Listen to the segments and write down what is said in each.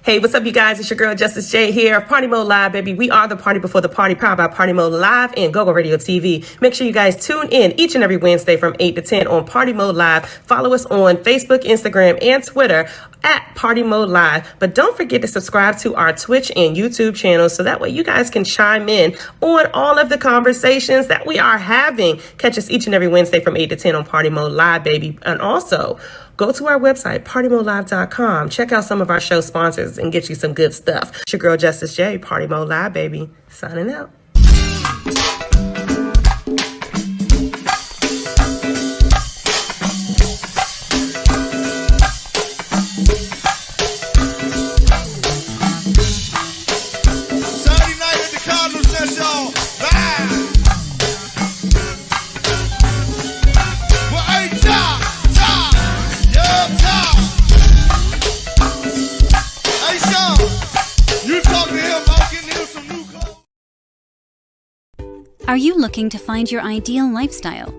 Hey, what's up, you guys? It's your girl, Justice J here. Partymode Live, baby. We are the party before the party, powered by Partymode Live and GoGo Radio TV. Make sure you guys tune in each and every Wednesday from 8 to 10 on Partymode Live. Follow us on Facebook, Instagram, and Twitter at Partymode Live. But don't forget to subscribe to our Twitch and YouTube channels so that way you guys can chime in on all of the conversations that we are having. Catch us each and every Wednesday from 8 to 10 on Partymode Live, baby. And also, go to our website, partymodelive.com. Check out some of our show sponsors and get you some good stuff. It's your girl, Justice J, Partymode Live, baby. Signing out. Are you looking to find your ideal lifestyle?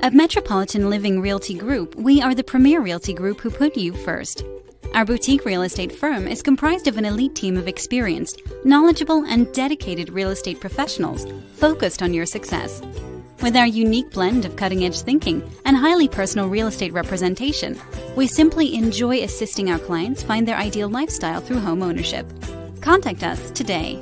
At Metropolitan Living Realty Group, we are the premier realty group who put you first. Our boutique real estate firm is comprised of an elite team of experienced, knowledgeable, and dedicated real estate professionals focused on your success. With our unique blend of cutting-edge thinking and highly personal real estate representation, we simply enjoy assisting our clients find their ideal lifestyle through home ownership. Contact us today.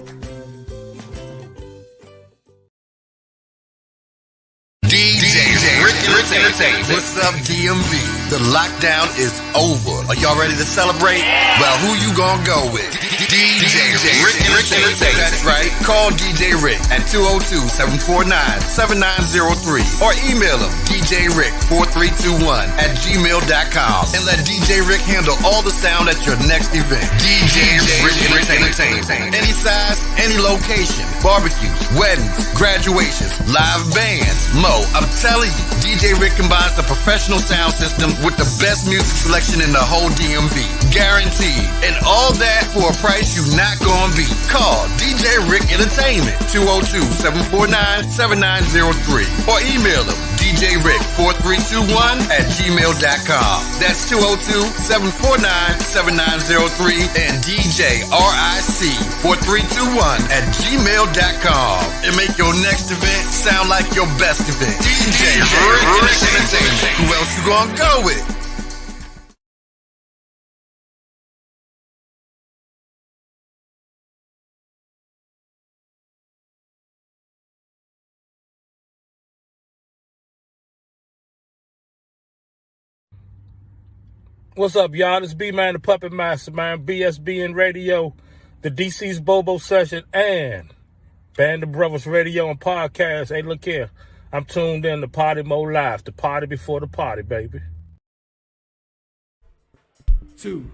What's up, DMV? The lockdown is over. Are y'all ready to celebrate? Well, who you gonna go with? DJ Rick. That's right. Call DJ Rick at 202-749-7903 or email him djrick4321@gmail.com and let DJ Rick handle all the sound at your next event. DJ Rick Entertainment. Any size, any location. Barbecues, weddings, graduations, live bands. I'm telling you, DJ Rick combines the professional sound system with the best music selection in the whole DMV. Guaranteed. And all that for a price you not gonna beat. Call DJ Rick Entertainment, 202-749-7903 or email him djrick4321@gmail.com. That's 202-749-7903 and DJRIC4321@gmail.com. And make your next event sound like your best event. DJ Rick Entertainment. Who else you gonna go with? What's up, y'all? This B-Man, the Puppet Master, man. BSBN Radio, the DC's Bobo Session, and Band of Brothers Radio and Podcast. Hey, look here. I'm tuned in to Partymode Live, the party before the party, baby. Two.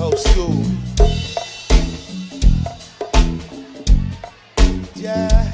Old school. Yeah.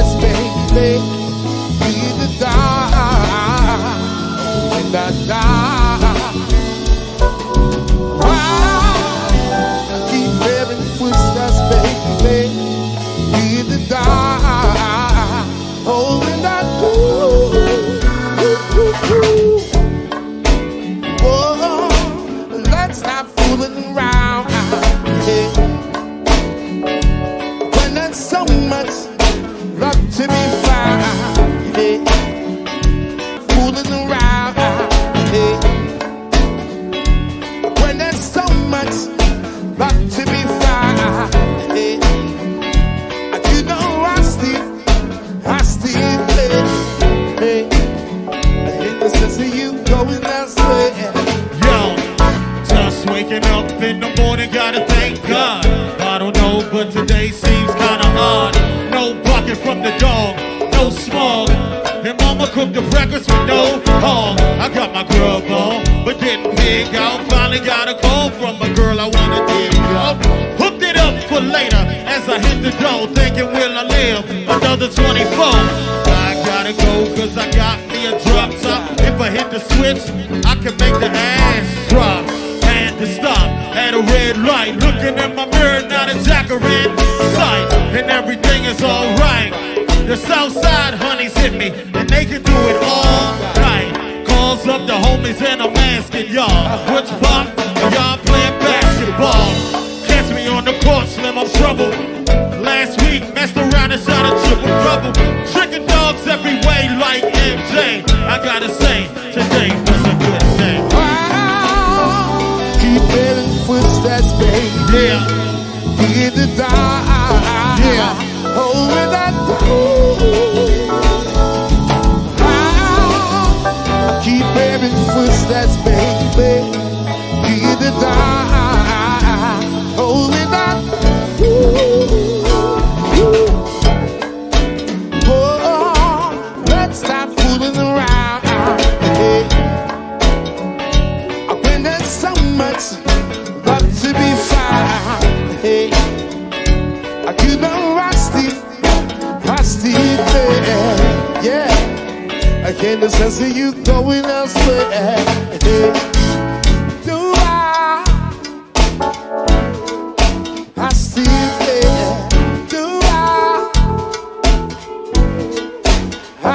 that's baby. much love to be found. Hey, fooling around. Hey, when there's so much love to be found. Hey, you know I still play. Hey, I hate the sense of you going elsewhere. Yo, just waking up in the morning, gotta thank God. I don't know, but today seems kinda hard. No barking from the dog, no smog. And mama cooked the breakfast with no hog. I got my grub on, but didn't pig out. Finally got a call from a girl I wanna dig up. Hooked it up for later as I hit the door, thinking will I live another 24? I gotta go cause I got me a drop top. If I hit the switch, I can make the ass drop. Had to stop at a red light, looking in my mirror, now the jacker in sight, and everything is alright. The south side honeys hit me, and they can do it all night. Calls up the homies and I'm asking y'all, which pop are y'all playing basketball? Catch me on the court, slim, I'm trouble. Last week, messed around and shot a triple double. Tricking dogs every way like MJ. I gotta say, today was a good day. Keep hearing footsteps, baby. Yeah, Hear the die. yeah. Over that door. Keep hearing footsteps, baby. Hear the die. Over that oh, let's stop fooling around. Hey. When there's so much love to be found. Hey. You know I still there. Yeah, I can't sense of you going elsewhere. Hey. Do I still there. Do I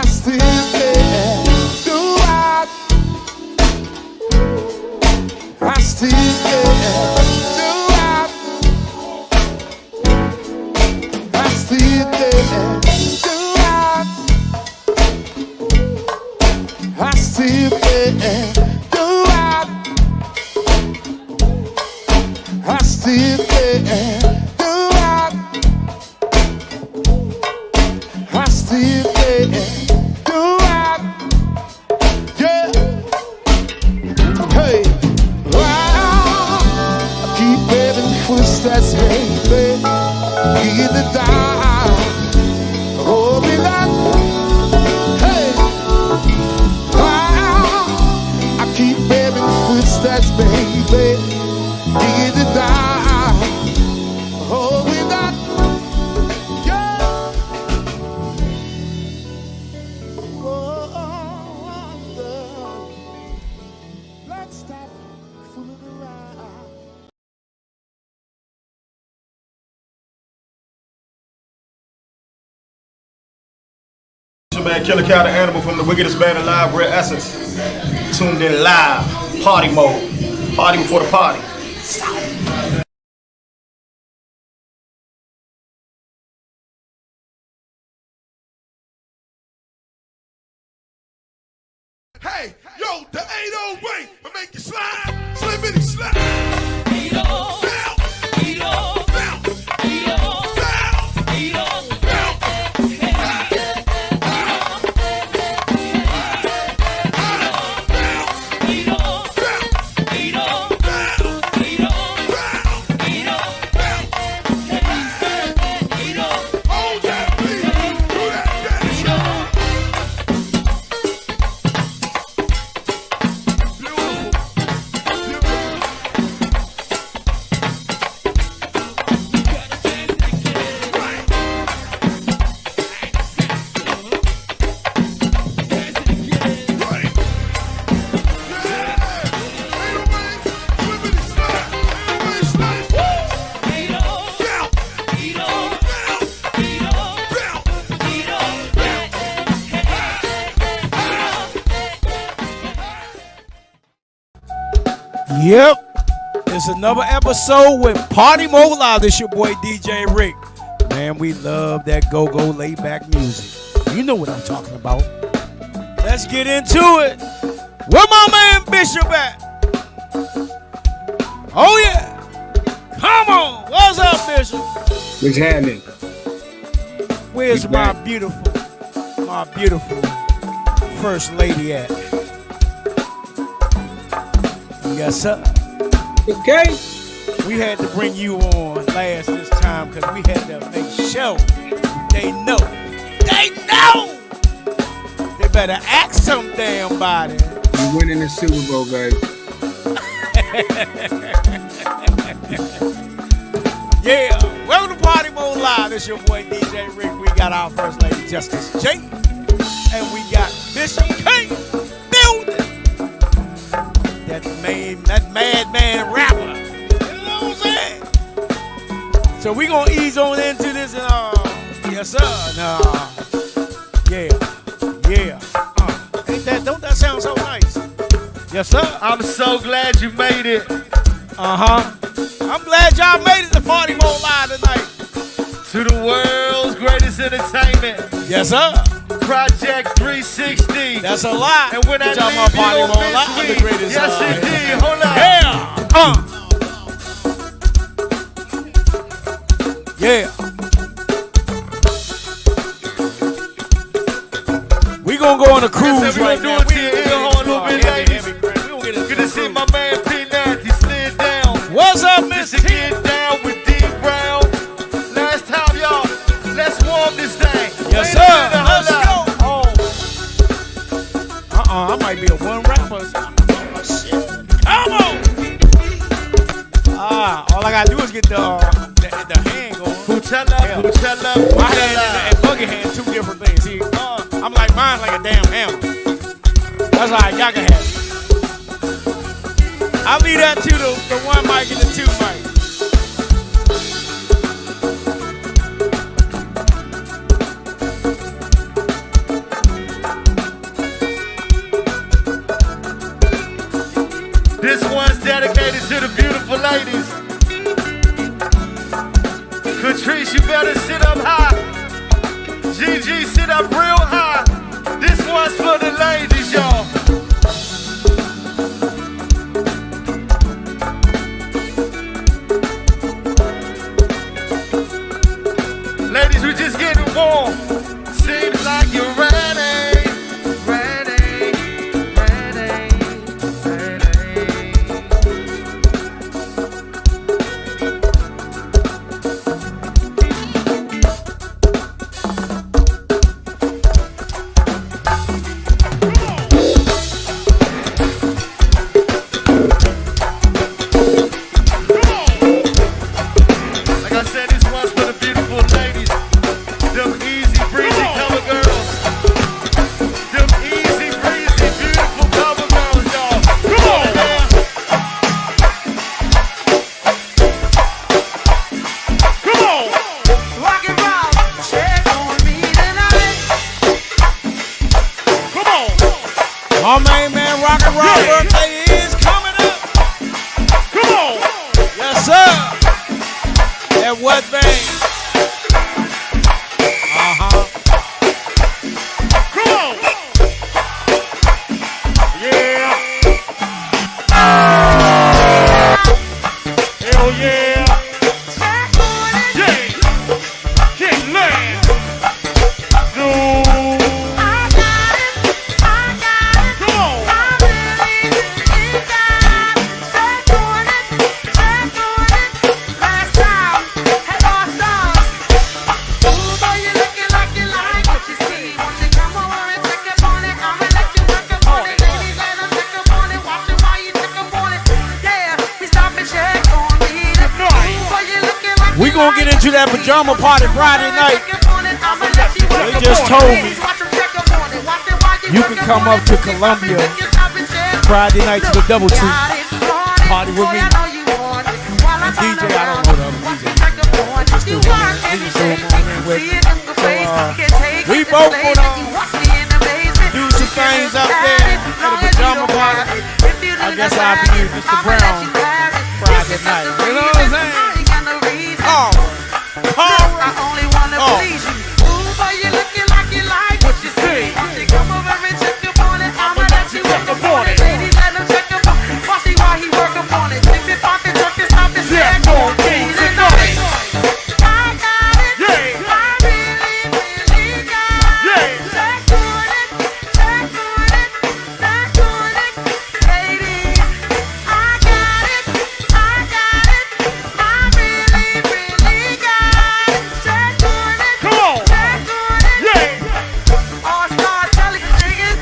still there. Do I still there. Still there. Do I still there. Do I still there. Do I still there. Do yeah. Hey, wow. I keep hearing footsteps, baby. Hear the die. Oh, be that. Hey. Wow. I keep hearing footsteps, baby. Hear the die. Oh, be that. Yeah. Oh, let's stop fooling around. Man, Killer Cow, the animal from the wickedest band alive, Rare Essence. Tuned in live, party mode. Party before the party. Hey, yo, the 808 will make you slide. Slim bitty slide. Yep, it's another episode with Party Mode Live. This your boy DJ Rick. Man, we love that go-go laid-back music. You know what I'm talking about. Let's get into it. Where my man Bishop at? Oh, yeah. Come on. What's up, Bishop? What's happening? Where's my beautiful first lady at? Yes, sir. Okay. We had to bring you on last this time because we had to make sure they know. They know! They better act some damn body. You winning the Super Bowl, baby. Yeah. Welcome to Party Mode Live. It's your boy DJ Rick. We got our first lady, Justice J. And we got Bishop K. Building. That madman rapper. You know what I'm saying? So we gonna ease on into this and yes sir. Yeah. Don't that sound so nice? Yes sir. I'm so glad you made it. I'm glad y'all made it to Party Mode Live tonight. To the world's greatest entertainment. Yes sir. Project 360. That's a lot. And when I talking leave about Party you Mode on Live, this the week, greatest. yes indeed. Hold on. Yeah. We gonna go on a cruise right now. We gonna do it to your ear hole a little bit, ladies. Good to see my man P. Nasty slid down. What's up, Mr. T? Get down with D. Brown. Last time, y'all. Let's warm this thing. Yes, sir. Let's go. I might be a one rapper. Oh, shit. Come on. All I gotta do is get the hand going. Who tell up? My hand and buggy hand, two different things. See, I'm like, mine's like a damn hammer. That's all right, y'all can have it. I'll leave that to the one mic and the two mic. This one's dedicated to the beautiful ladies. Catrice, you better sit up high. GG, sit up real high. This one's for the ladies, y'all. Ladies, we're just getting warm. Seems like you're ready. My main man, rock and roll birthday is coming up. Come on. Yes, sir. That what thing? Come on. Yeah. Hell yeah. Yeah. King Land. Dude. We gonna get into that pajama party Friday night. They just told me you can come up to Columbia Friday night to the Double Tree. Party with me. And DJ, I don't know the other DJ. Just do him in with. So we both gonna do some things up there at a pajama party. I guess I'll be Mr. Brown Friday night. You know what I'm saying? Horror. please you. Ooh, boy, you looking like you like what you see. Why don't you come over and check up on it? I'ma let you work up on it. Ladies, let him check up on it. Watch why he work up on it. Take me pop it, tuck it, stop it, stand on keys and noise. I got it. Yeah. I really got it. Check on it. Check on it. Check on it. Ladies, I got it. I got it. I really got it. Check on it. Come on. Check on it. Yeah. All-star telly niggas.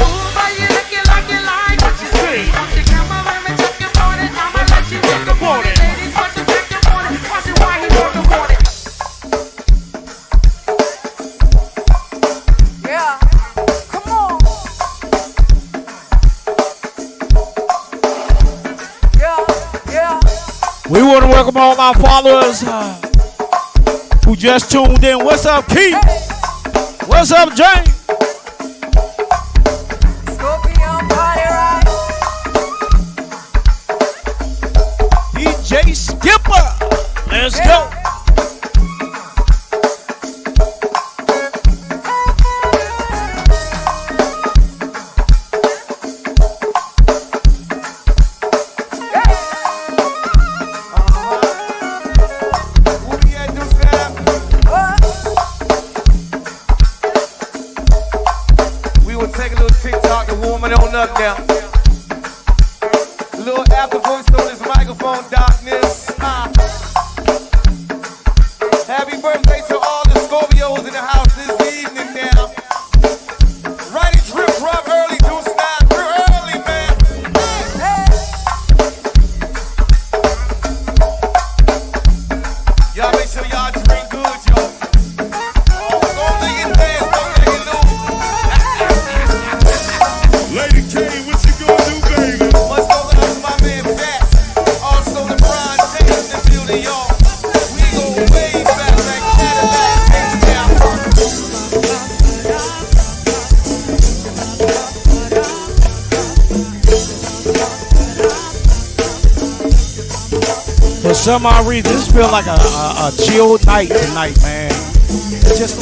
Ooh, boy, you looking like you like what you see. Won't you come over and check up on it? I'ma let you work up on it. Ladies, watch you check up on it. Watch it while he work up on it. Yeah. Come on. Yeah. We want to welcome all our followers who just tuned in. What's up, Keith? What's up, James? Scorpion party right. DJ Skipper. Let's go. We will take a little TikTok to warm it on up now. A little after voice on this microphone darkness. Happy birthday to all the Scorpios in the house this evening now. Right and trip, rub early, do snap real early, man. Y'all make sure y'all drink good, y'all. Don't let it dance, don't let it loose. Lady K, what you gonna do, baby? Much over to my man Fat. Also the Brian James in the building, y'all. We go way back like Cadillac and For some odd reason, this feels like a chill night tonight, man. It's just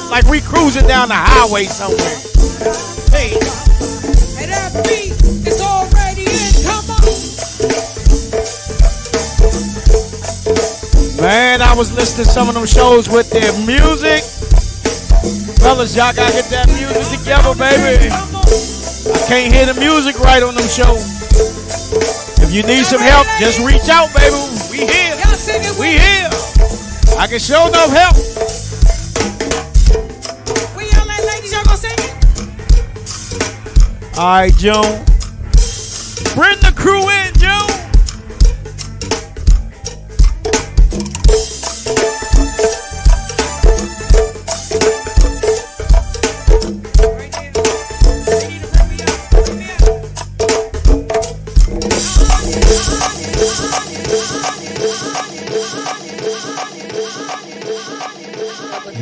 like we cruising down the highway somewhere. Hey. And that beat is already in. Come on. Man, I was listening to some of them shows with their music. Fellas, y'all gotta get that music together, baby. I can't hear the music right on them shows. If you need some help, just reach out, baby. We here. We here. I can show enough help. Where y'all at, ladies? Y'all gonna sing it? All right, Joan. Bring the crew in, Joan.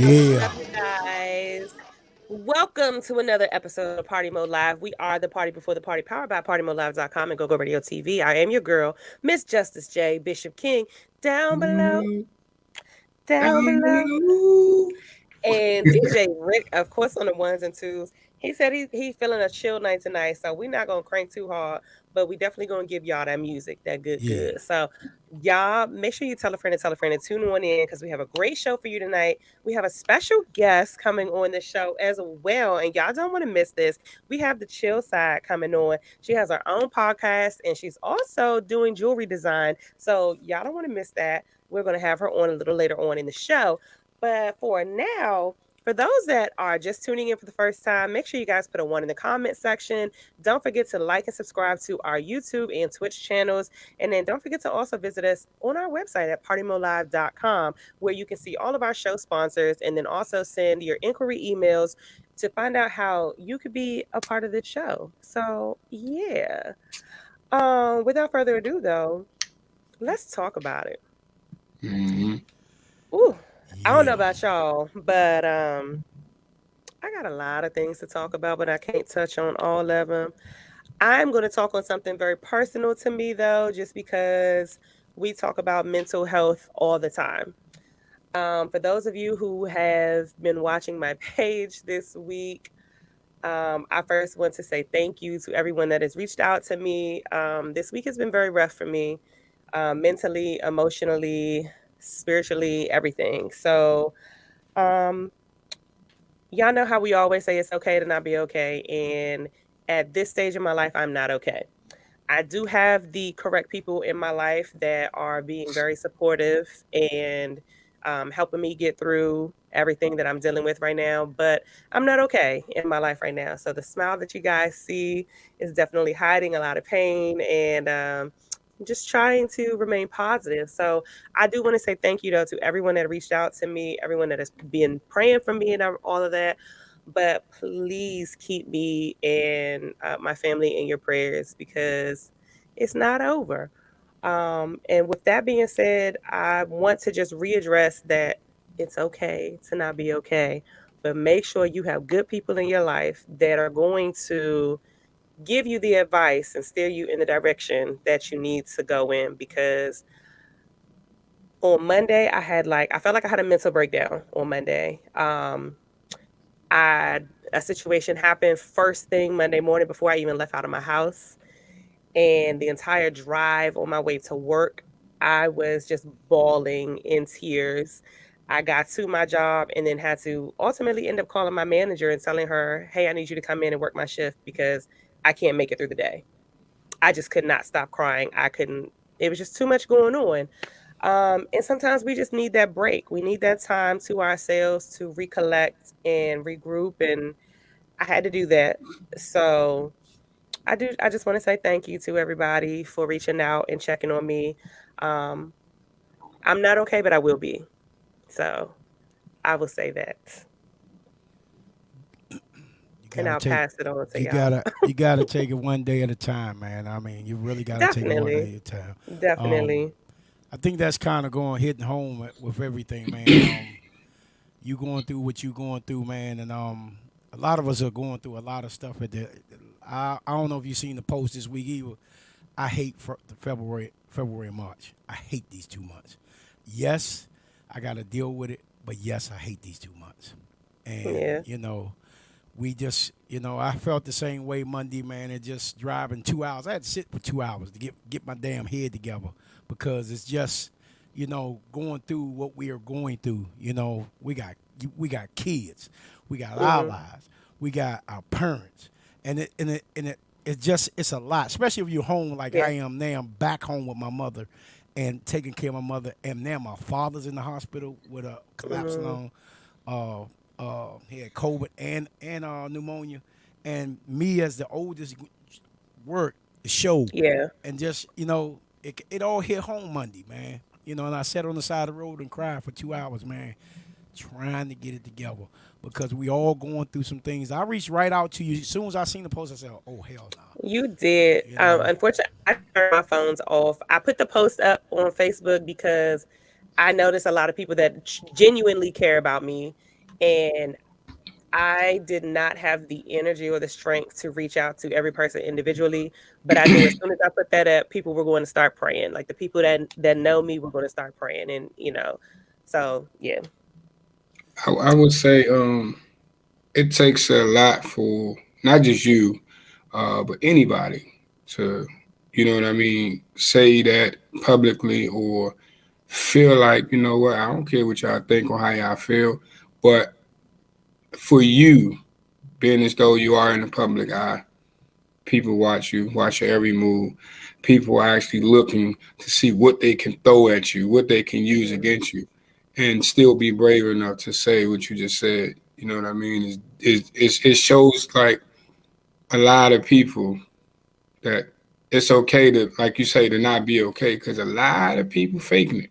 Yeah. Guys, welcome to another episode of Party Mode Live. We are the party before the party, powered by PartyModeLive.com and GoGo Radio TV. I am your girl, Miss Justice J, Bishop King, down below, and DJ Rick, of course, on the ones and twos. He said he feeling a chill night tonight, so we're not gonna crank too hard, but we definitely gonna give y'all that music, that good. So y'all make sure you tell a friend and tune on in because we have a great show for you tonight. We have a special guest coming on the show as well, and y'all don't want to miss this. We have the Chill Side coming on. She has her own podcast, and she's also doing jewelry design. So y'all don't want to miss that. We're gonna have her on a little later on in the show. But for now, for those that are just tuning in for the first time, make sure you guys put a 1 in the comment section. Don't forget to like and subscribe to our YouTube and Twitch channels. And then don't forget to also visit us on our website at partymodelive.com, where you can see all of our show sponsors and then also send your inquiry emails to find out how you could be a part of this show. So, yeah. Without further ado, though, let's talk about it. Ooh. I don't know about y'all, but I got a lot of things to talk about, but I can't touch on all of them. I'm going to talk on something very personal to me, though, just because we talk about mental health all the time. For those of you who have been watching my page this week, I first want to say thank you to everyone that has reached out to me. This week has been very rough for me, mentally, emotionally, spiritually, everything. So, um, y'all know how we always say it's okay to not be okay. And at this stage of my life, I'm not okay. I do have the correct people in my life that are being very supportive and helping me get through everything that I'm dealing with right now. But I'm not okay in my life right now. So the smile that you guys see is definitely hiding a lot of pain and I'm just trying to remain positive. So I do want to say thank you though to everyone that reached out to me, everyone that has been praying for me and all of that. But please keep me and my family in your prayers because it's not over. And with that being said, I want to just readdress that it's okay to not be okay, but make sure you have good people in your life that are going to give you the advice and steer you in the direction that you need to go in because on Monday I felt like I had a mental breakdown on Monday. I a situation happened first thing Monday morning before I even left out of my house. And the entire drive on my way to work, I was just bawling in tears. I got to my job and then had to ultimately end up calling my manager and telling her, "Hey, I need you to come in and work my shift because I can't make it through the day." I just could not stop crying. I couldn't, it was just too much going on. And sometimes we just need that break. We need that time to ourselves to recollect and regroup. And I had to do that. So I just want to say thank you to everybody for reaching out and checking on me. Um, I'm not okay, but I will be. So I will say that. You And gotta I'll take pass it on to you y'all. gotta take it one day at a time, man. I mean, you really gotta take it one Definitely. day at a time. Um, Definitely. I think that's kind of going hitting home with everything, man. You going through what you going through, man, and a lot of us are going through a lot of stuff. I don't know if you seen the post this week either. I hate the February and March. I hate these 2 months. Yes, I got to deal with it, but yes, I hate these 2 months. And Yeah. we just, I felt the same way Monday, man. And just driving 2 hours. I had to sit for 2 hours to get my damn head together because it's just, going through what we are going through. We got kids, we got our Hmm. lives, we got our parents, it's a lot, especially if you're home like I Yeah. am now. I'm back home with my mother and taking care of my mother, and now my father's in the hospital with a collapsed Hmm. lung. He had COVID and pneumonia, and me as the oldest work the show, Yeah. and just it all hit home Monday, man. And I sat on the side of the road and cried for 2 hours, man, trying to get it together because we all going through some things. I reached right out to you as soon as I seen the post. I said, "Oh hell no," You did. you know. Unfortunately, I turned my phones off. I put the post up on Facebook because I noticed a lot of people that genuinely care about me. And I did not have the energy or the strength to reach out to every person individually, but I knew as soon as I put that up, people were going to start praying. Like the people that know me were going to start praying, and so yeah, I would say it takes a lot for not just you, but anybody to, you know what I mean, say that publicly or feel like, you know what, I don't care what y'all think or how y'all feel, but for you, being as though you are in the public eye, people watch you, watch your every move. People are actually looking to see what they can throw at you, what they can use mhm, against you, and still be brave enough to say what you just said. You know what I mean? It shows like a lot of people that it's okay to, like you say, to not be okay because a lot of people faking it.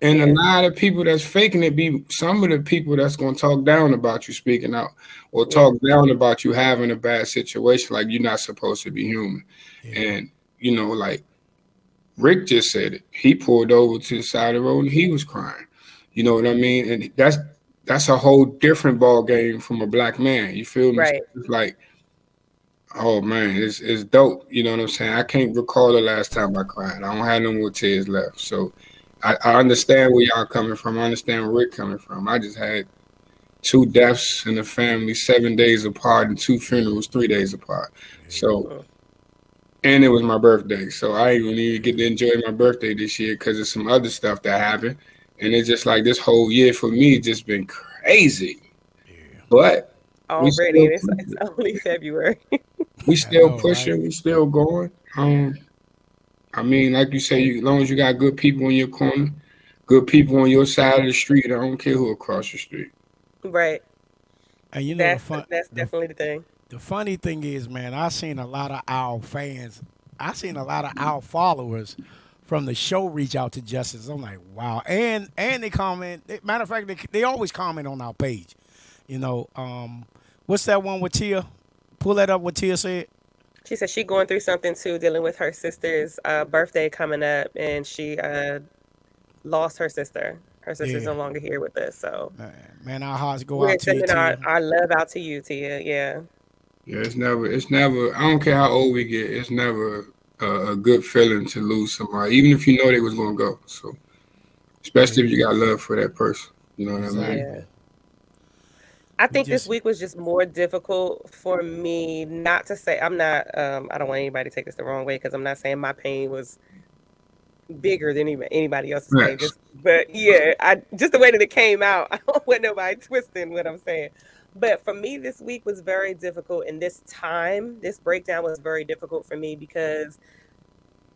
And a yeah, lot of people that's faking it be some of the people that's going to talk down about you speaking out or yeah, talk down about you having a bad situation, like you're not supposed to be human. Yeah, And, like Rick just said it. He pulled over to the side of the road and he was crying. You know what I mean? And that's a whole different ball game from a black man. You feel me? So right, it's like, oh man, it's dope. You know what I'm saying? I can't recall the last time I cried. I don't have no more tears left. So I understand where y'all coming from. I understand where Rick coming from. I just had 2 deaths in the family, 7 days apart, and 2 funerals 3 days apart. So, and it was my birthday, so I didn't even get to enjoy my birthday this year because of some other stuff that happened. And it's just like this whole year for me just been crazy. But we Already, still and it's only February. we I still know, pushing, right? we still going. I mean, like you say, as long as you got good people in your corner, good people on your side of the street, I don't care who across the street. Right. And you know That's definitely the thing. the funny thing is, man, I seen a lot of our fans, I seen a lot of our followers from the show reach out to Justice. I'm like, wow, and they comment. Matter of fact, they always comment on our page. You know, what's that one with Tia? Pull that up. What Tia said. She said she going through something too, dealing with her sister's birthday coming up, and she lost her sister. Her sister's Yeah, no longer here with us, so man, our hearts go we're out to you, sending Tia. our love out to you, Tia. Yeah. Yeah, it's never. I don't care how old we get. It's never a good feeling to lose somebody, even if you know they was gonna go. So, especially if you got love for that person, you know what I mean? Yeah. Exactly. I We think this just week was just more difficult for me. Not to say I'm not. I don't want anybody to take this the wrong way because I'm not saying my pain was bigger than anybody else's pain. Facts. But yeah, I just the way that it came out. I don't want nobody twisting what I'm saying. But for me, this week was very difficult, and this breakdown was very difficult for me because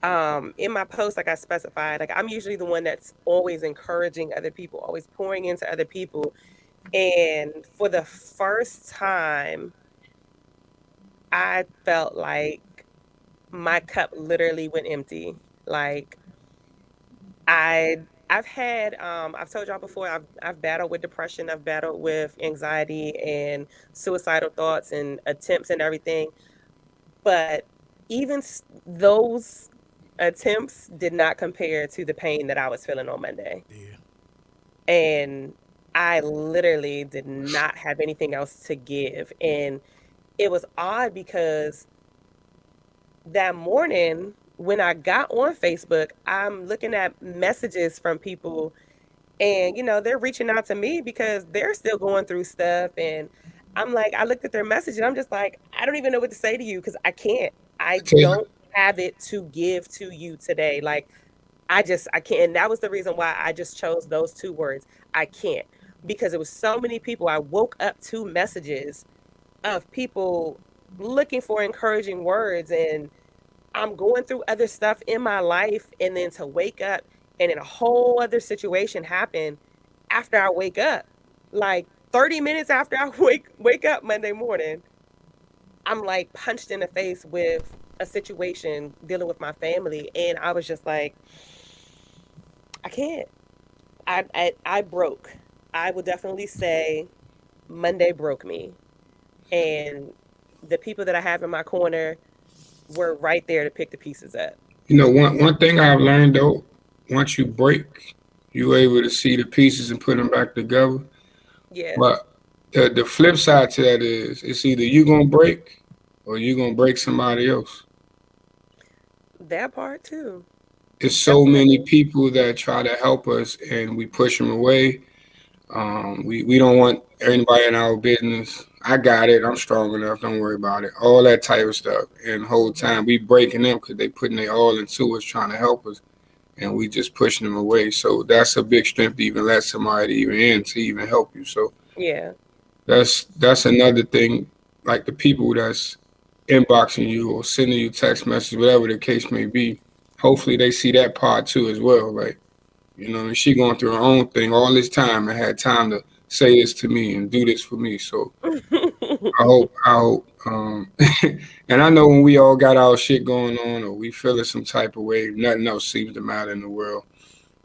in my post, like I specified, like I'm usually the one that's always encouraging other people, always pouring into other people, and for the first time, I felt like my cup literally went empty. Like I I've told y'all before I've battled with depression, I've battled with anxiety and suicidal thoughts and attempts and everything, but even those attempts did not compare to the pain that I was feeling on Monday. yeah. And I literally did not have anything else to give, and it was odd because that morning when I got on Facebook, I'm looking at messages from people and they're reaching out to me because they're still going through stuff and I'm like I looked at their message and I'm just like I don't even know what to say to you cuz I can't. I I tell you, don't have it to give to you today. Like I can't, and that was the reason why I just chose those two words. I can't because it was so many people. I woke up to messages of people looking for encouraging words and I'm going through other stuff in my life and then to wake up and then a whole other situation happen after I wake up. Like 30 minutes after I wake up Monday morning, I'm like punched in the face with a situation dealing with my family and I was just like I can't. I broke. I would definitely say Monday broke me. And the people that I have in my corner were right there to pick the pieces up. one thing I've learned though, once you break, you're able to see the pieces and put them back together. Yeah, But the flip side to that is, it's either you gonna break or you gonna break somebody else. that part too. It's so many Definitely. people that try to help us and we push them away. We don't want anybody in our business. I got it. I'm strong enough. Don't worry about it. All that type of stuff. And the whole time we breaking them because they putting their all into us, trying to help us, and we just pushing them away. So that's a big strength to even let somebody even in to even help you. So Yeah. that's another thing. Like the people that's inboxing you or sending you text messages, whatever the case may be. Hopefully they see that part too as well. Like, and she going through her own thing all this time and had time to say this to me and do this for me. So I hope, and I know when we all got our shit going on or we feeling some type of way, nothing else seems to matter in the world.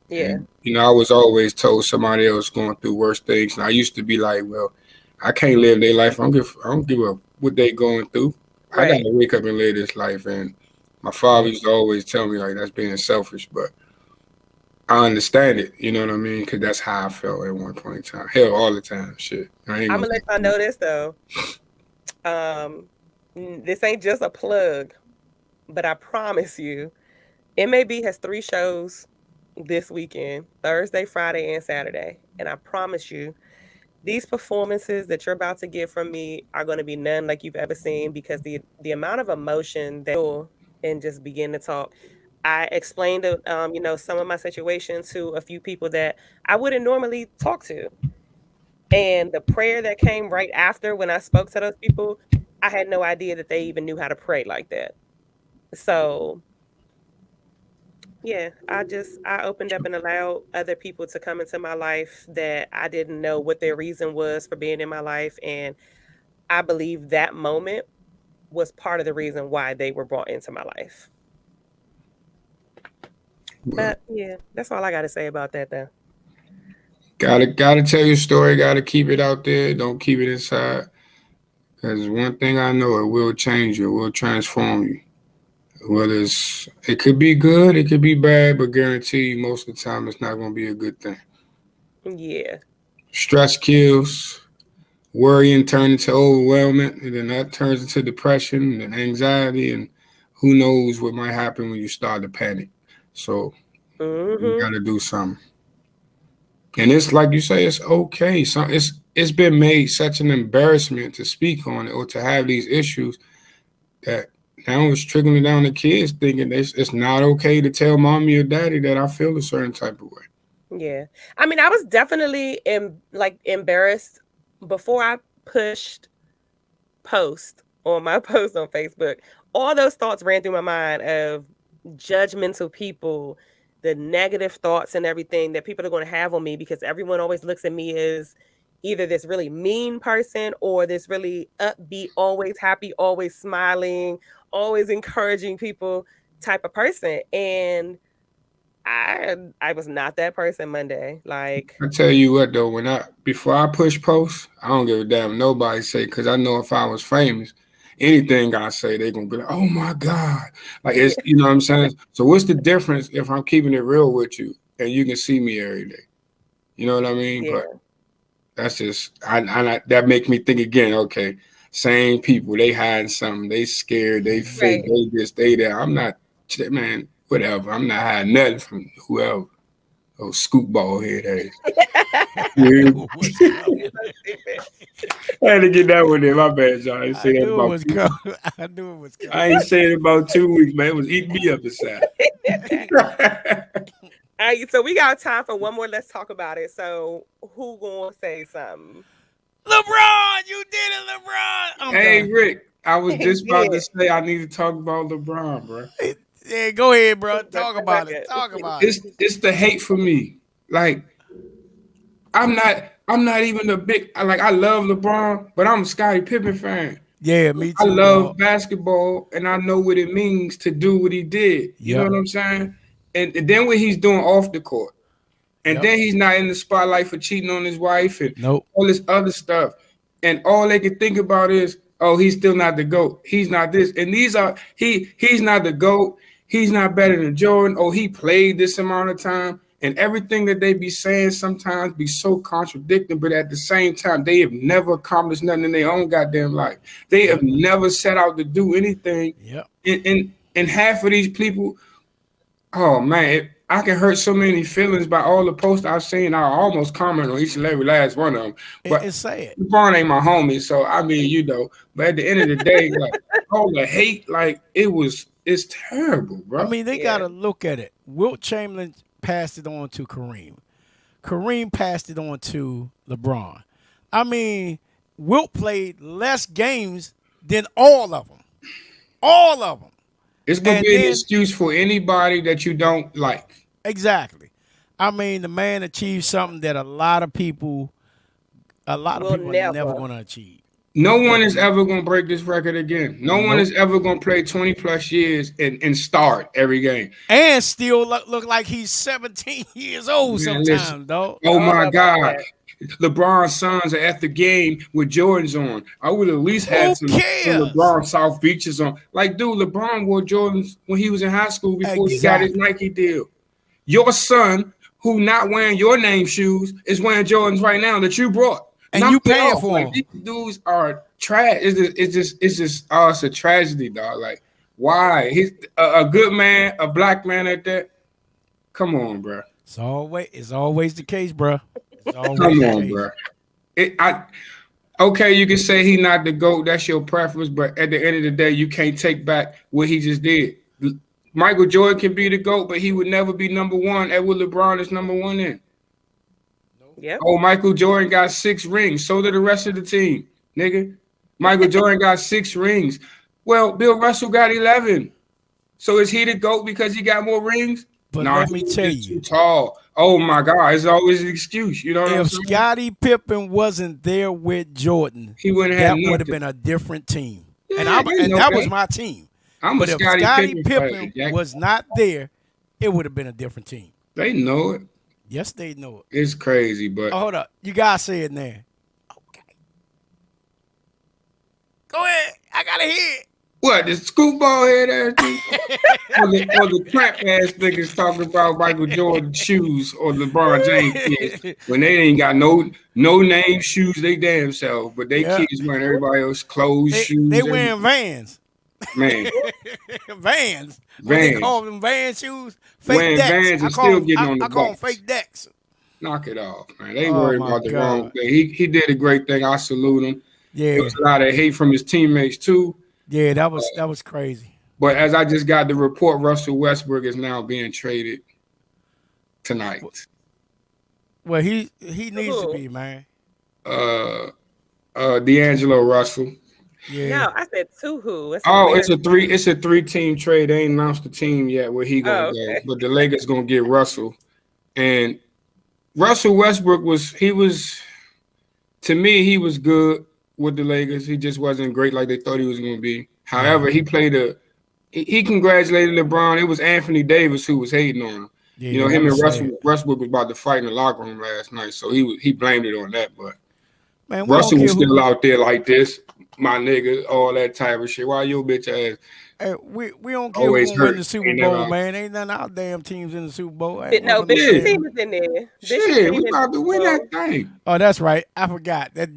Yeah. And I was always told somebody else going through worse things, and I used to be like, well, I can't live their life. I don't give a what they going through. I Right. gotta wake up and live this life. And my father Yeah. used to always tell me like that's being selfish, but I understand it. You know what I mean? Because that's how I felt at one point in time. Hell, all the time. Shit, I ain't I'm gonna. gonna let y'all know this though. This ain't just a plug, but I promise you, MAB has 3 shows this weekend, Thursday, Friday, and Saturday. And I promise you, these performances that you're about to get from me are going to be none like you've ever seen, because the amount of emotion that and just begin to talk. I explained, some of my situation to a few people that I wouldn't normally talk to. And the prayer that came right after when I spoke to those people, I had no idea that they even knew how to pray like that. So yeah, I opened up and allowed other people to come into my life that I didn't know what their reason was for being in my life, and I believe that moment was part of the reason why they were brought into my life. Well, But yeah, that's all I got to say about that though. gotta tell your story. Gotta keep it out there. Don't keep it inside. Because one thing I know, it will change you. It will transform you. Whether it could be good, it could be bad, but guarantee you most of the time it's not going to be a good thing. Yeah. Stress kills, worrying turns into overwhelmment, and then that turns into depression and anxiety, and who knows what might happen when you start to panic. So you got to do something. And it's like you say, it's okay. So it's been made such an embarrassment to speak on it or to have these issues that now it's trickling down to kids thinking it's not okay to tell mommy or daddy that I feel a certain type of way. Yeah. I mean, I was definitely embarrassed before I pushed post on my post on Facebook. All those thoughts ran through my mind of judgmental people, the negative thoughts and everything that people are going to have on me, because everyone always looks at me as either this really mean person or this really upbeat, always happy, always smiling, always encouraging people type of person. And I was not that person Monday. Like, I tell you what though, before I push post, I don't give a damn what nobody say, because I know if I was famous, anything I say, they're gonna be like, oh my God. Like it's you know what I'm saying? So what's the difference if I'm keeping it real with you and you can see me every day? You know what I mean? yeah. But that's just that make me think again, okay, same people, they hiding something, they scared, they fake, Right. they this, they that. I'm not, man, whatever. I'm not hiding nothing from whoever. Those scoop ball head ass. Yeah. What's coming? I had to get that one in. My bad, y'all. I ain't I say that knew it about was 2 coming. weeks. I knew it was coming. I ain't saying it about 2 weeks, man. It was eating me up inside. All right, so we got time for one more. Let's talk about it. So who gonna say something? LeBron, you did it, LeBron. I'm Hey, done. Rick, I was just about to Yeah. say I need to talk about LeBron, bro. Yeah, go ahead, bro. Talk about it. Talk about it. It's the hate for me. Like I'm not even a big like I love LeBron, but I'm a Scottie Pippen fan. Yeah, me I too, love dog. basketball and I know what it means to do what he did. You know Yep. what I'm saying? And then what he's doing off the court. And Yep. then he's not in the spotlight for cheating on his wife and Nope. all this other stuff. And all they can think about is, oh, he's still not the GOAT. He's not this. And he's not the GOAT. He's not better than Jordan. Oh, he played this amount of time. And everything that they be saying sometimes be so contradicting, but at the same time, they have never accomplished nothing in their own goddamn life. They have never set out to do anything. Yep. And half of these people, oh man, I can hurt so many feelings by all the posts I've seen. I almost comment on each and every last one of them. But It's sad. LeBron ain't my homie, so I mean, you know. But at the end of the day, like all the hate, like it's terrible, bro. I mean, they gotta look at it. Wilt Chamberlain passed it on to Kareem. Kareem passed it on to LeBron. I mean, Wilt played less games than all of them. All of them. It's gonna And be an then- excuse for anybody that you don't like. Exactly. I mean, the man achieved something that a lot of people are never going to achieve. No one is ever gonna break this record again. No one is ever gonna play 20 plus years and start every game. And still look like he's 17 years old Man, sometimes, listen. though. Oh my God. LeBron's sons are at the game with Jordans on. I would at least have some LeBron South Beaches on. Like, dude, LeBron wore Jordans when he was in high school before he got his Nike deal. Your son, who not wearing your name shoes, is wearing Jordans right now that you brought. And you paying for them. These dudes are trash. It's a tragedy, dog. Like, why? He's a good man, a black man at that. Come on, bro. It's always the case, bro. It's always Come the on, case. bro. Okay, you can say he not the GOAT. That's your preference, but at the end of the day, you can't take back what he just did. Michael Jordan can be the GOAT, but he would never be number one at what LeBron is number one in. Yep. Oh, Michael Jordan got 6 rings. So did the rest of the team, nigga. Michael Jordan got 6 rings. Well, Bill Russell got 11. So is he the GOAT because he got more rings? But no, let me tell you, too tall. Oh my God, it's always an excuse. You know what I'm if saying? Scottie Pippen wasn't there with Jordan, he wouldn't have that would have been a different team. Yeah, and that was my team. But if Scottie Pippen was not there, it would have been a different team. They know it. Yes, they know it. It's crazy, but hold up, you gotta say it now. Okay, go ahead. I gotta hear it. What, the scoop ball head ass dude? or the crap ass niggas talking about Michael Jordan shoes or LeBron James kids when they ain't got no name shoes they damn self, but they kids wearing everybody else's clothes, shoes. They wearing Vans. Man. Vans. What they call them Van shoes? Fake wearing decks. Vans and still getting on the I call them bus. fake decks. Knock it off, man. They worried about the wrong thing. He did a great thing. I salute him. Yeah. There was a lot of hate from his teammates too. Yeah, that was crazy. But as I just got the report, Russell Westbrook is now being traded tonight. Well, he needs to be, man. D'Angelo Russell. Yeah. No, I said to who? It's a 3-team trade. They ain't announced the team yet where he gonna go. But the Lakers gonna get Russell. And Russell Westbrook to me, he was good with the Lakers. He just wasn't great like they thought he was gonna be. However, he congratulated LeBron. It was Anthony Davis who was hating on him. Yeah, him and Westbrook was about to fight in the locker room last night, so he blamed it on that. But man, Russell was still out there like this, my nigga, all that type of shit. Why your bitch ass? Hey, we don't care who win the Super Bowl, man. Ain't none of our damn teams in the Super Bowl. No, Bishop team is in there. Shit, we about to win that thing. Oh, that's right. I forgot that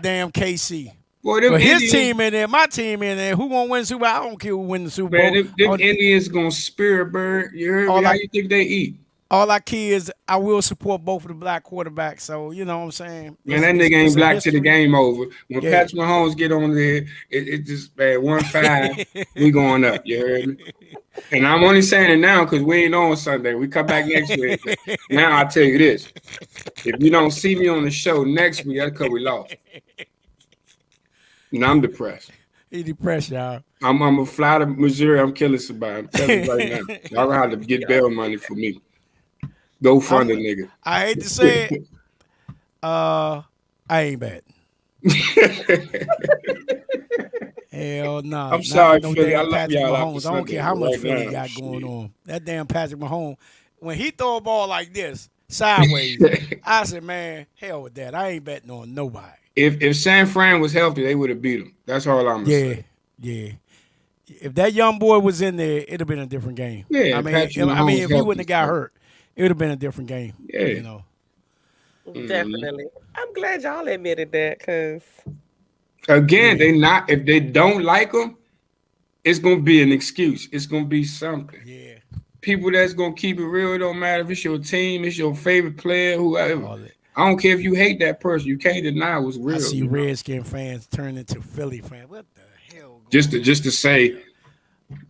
damn KC. Boy, but his team in there, my team in there. Who gonna win the Super Bowl? I don't care who win the Super Bowl. Man, them Indians gonna spear a bird. You heard me? How you think they eat? All I care is I will support both of the black quarterbacks. So you know what I'm saying. Man, that nigga ain't black till the game over. When Patrick Mahomes get on there, it just 1-5. We going up. You heard me? And I'm only saying it now because we ain't on Sunday. We come back next week. Now I tell you this: if you don't see me on the show next week, that's because we lost. And I'm depressed. He depressed, y'all. I'm gonna fly to Missouri. I'm killing somebody. I'm telling you right now. Y'all gonna have to get bail money for me. Go fund a nigga. I hate to say it. I ain't bad. Hell no. I'm sorry, Philly. I love y'all. I don't care how much Philly got going on. That damn Patrick Mahomes, when he throw a ball like this sideways, I said, man, hell with that. I ain't betting on nobody. If San Fran was healthy, they would have beat him. That's all I'm saying. Yeah. If that young boy was in there, it'd have been a different game. Yeah, I mean, if he wouldn't have got hurt, it would have been a different game. Yeah. You know. Definitely. I'm glad y'all admitted that because again, if they don't like him, it's gonna be an excuse. It's gonna be something. Yeah. People that's gonna keep it real, it don't matter if it's your team, it's your favorite player, whoever. I don't care if you hate that person. You can't deny what's real. I see Redskin fans turn into Philly fans. What the hell? Just to say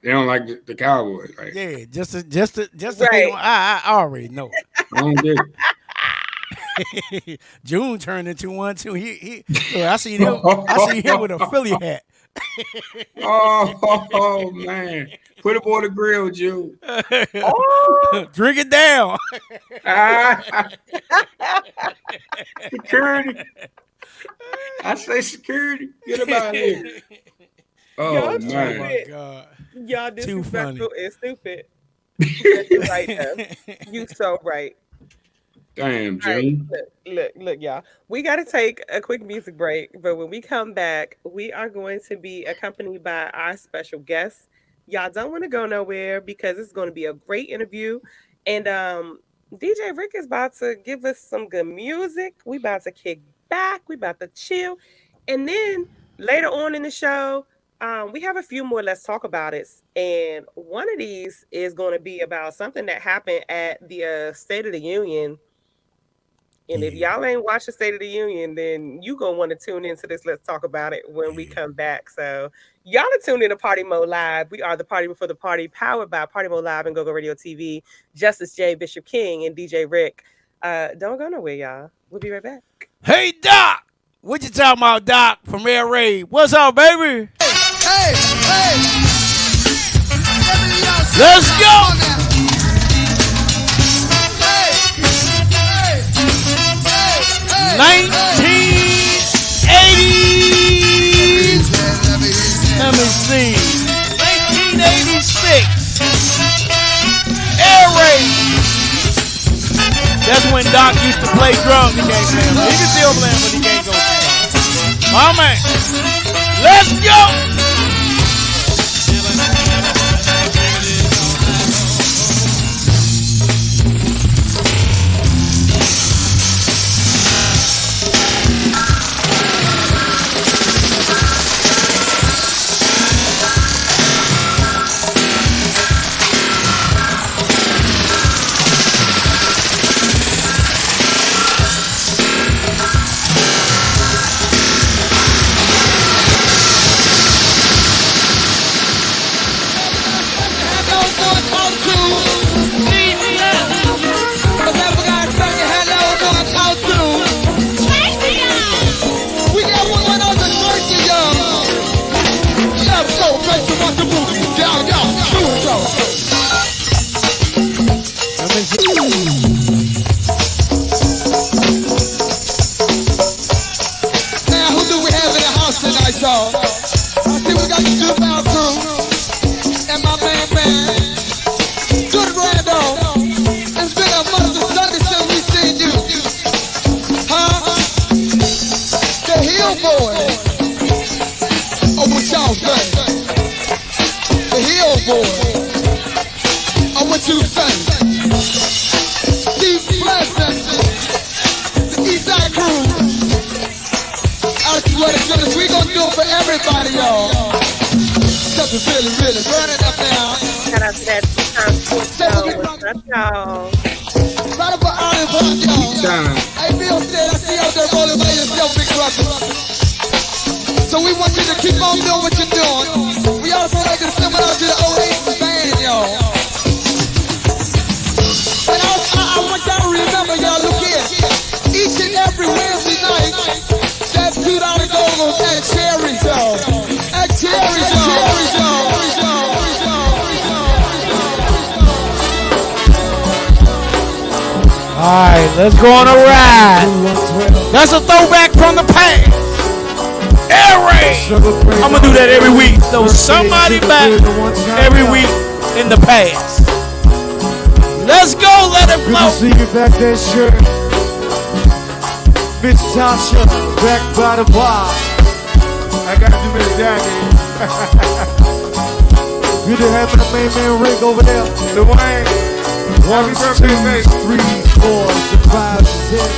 they don't like the Cowboys. Like, yeah, just to right. I already know. I don't get it. June turned into one too. I see him with a Philly hat. oh man. Put it on the grill, June. Drink it down. Security. I say security. Get him out of here. Oh, man. Oh, my God. Y'all disrespectful and stupid. You're right, though. You so right. Damn, June. Right, look, y'all. We got to take a quick music break, but when we come back, we are going to be accompanied by our special guest. Y'all don't want to go nowhere because it's going to be a great interview. And DJ Rick is about to give us some good music. We about to kick back. We about to chill. And then later on in the show, We have a few more. Let's talk about it. And one of these is going to be about something that happened at the State of the Union. And if y'all ain't watched the State of the Union, then you gonna want to tune into this. Let's talk about it when we come back. So y'all are tuned in to Party Mode Live. We are the party before the party, powered by Party Mode Live and GoGo Radio TV. Justice J, Bishop King, and DJ Rick. Don't go nowhere, y'all. We'll be right back. Hey, Doc. What you talking about, Doc, from Air Raid? What's up, baby? Hey, hey. Let's go. Hey, hey, hey, 1980. Let me see. 1986. Air Raid. That's when Doc used to play drums. He can't play them. He can still play them, but he can't go. My man. Let's go. Let's go on a ride. That's a throwback from the past. Air Raid. I'm going to do that every week. So somebody back every week in the past. Let's go. Let it flow. See you back there, sure. Miss Tasha, back by the bar. I got to do Miss Jackie. Good to have my main man Rick over there. Dwayne. 1, 2, 3, 4, surprise hit.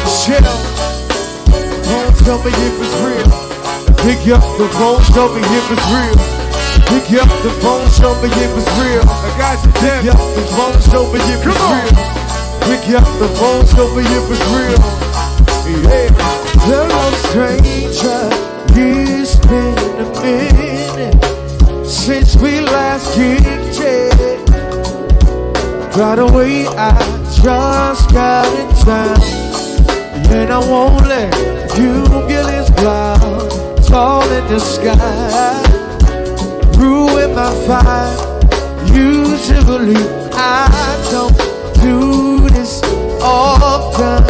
Chill. Phone, tell me if it's real. Pick up the phone, show me if it's real. Pick up the phone, show me if it's real. I got you, Pick up the phone, show me if it's real. Pick up the phone, show me if it's real. Yeah. Hello, stranger. It's been a minute since we last kicked it. Right away, I just got in time, and I won't let you get this cloud tall in the sky. Ruin my vibe. Usually, I don't do this often,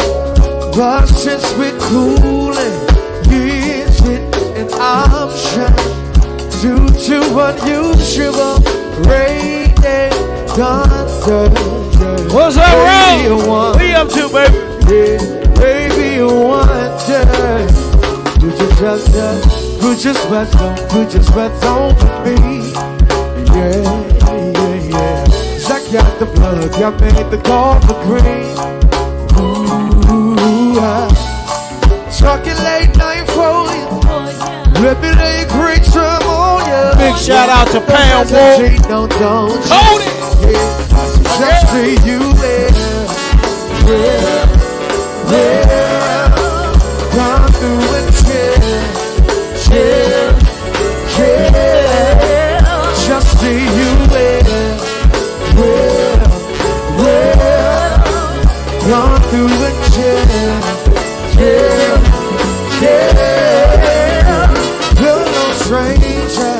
but since we're cooling, it's it an option. Due to unusual rain and thunder. What's up, Ron? What you up to, baby? Yeah, baby, you wonder. You just put your sweats on for me. Yeah, yeah, yeah. 'Cause I got the plug, I made the call for green. Ooh, so let me lay great time on you. Big shout out to Pam Wolf. No, don't Cody. just to you there. Come through and chill. Just to you there. Come through and chill. You're no stranger.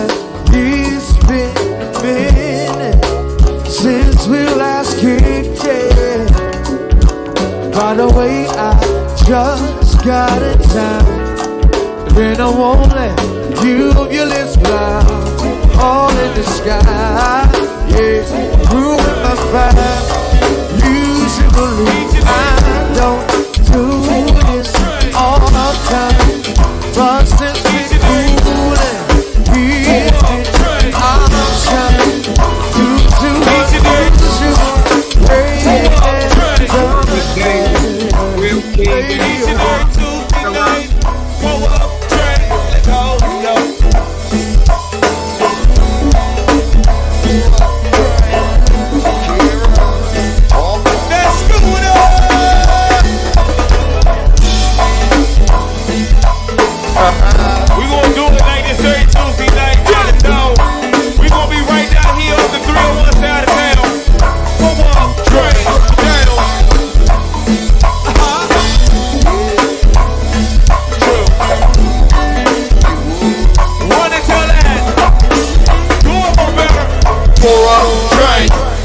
It's been a minute since we last kicked it. By the way, I just got in town. Then I won't let you lips fly all in the sky. Yeah, ruin my vibe. Usually I don't do this all the time, but since we're coolin', it's been option to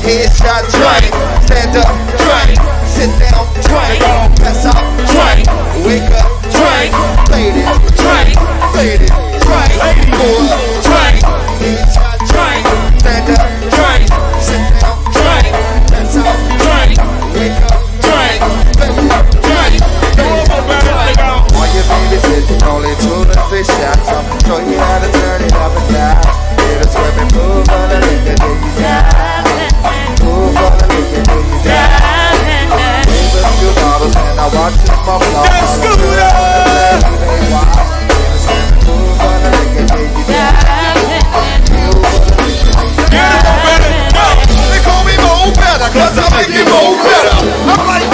Headshot drink, stand up drink, sit down drink, pass out drink, wake up drink, fade it drink, fade it drink, pull up drink, headshot drink, stand up drink, sit down drink, pass out drink, wake up drink, fade it drink. All your babies sitting only tuna fish shots, I'll show you how to turn it up and down. Get a swimming pool, gonna lick it till you die. And I watch him up they call me Mo Better, cause I make it Mo Better. I'm like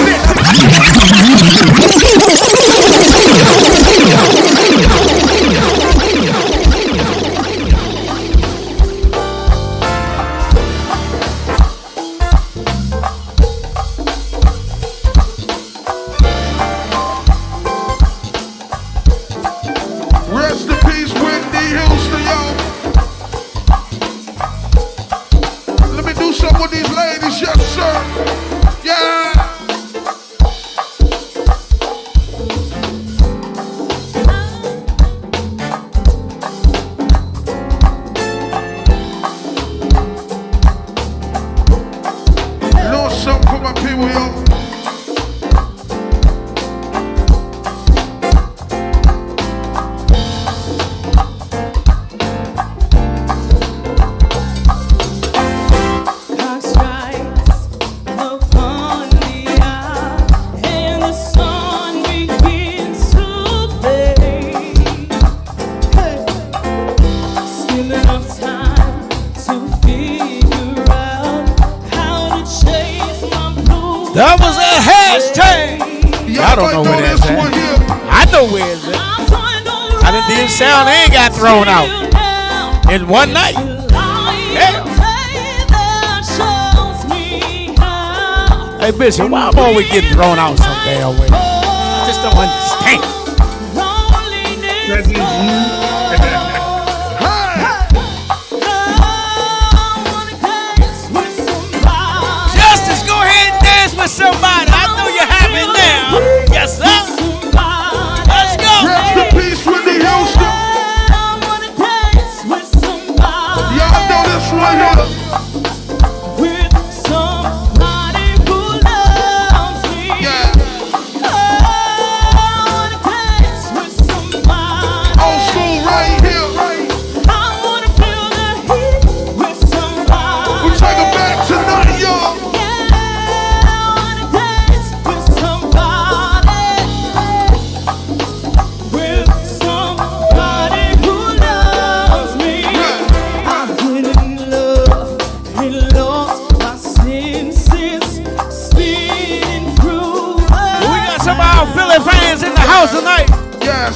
That was a hashtag. Y'all don't know where that's at. I know where it's at. I did sound and got thrown out in one night. Yeah. Hey, Bishop, why I'm always getting thrown out some damn way? I just don't understand. Justice, go ahead and dance with somebody. I know you're happy now. Yes, sir. Let's go. Rest in peace, Whitney Houston. Y'all know this one here. Old school Dolly fans in the house tonight. Yes.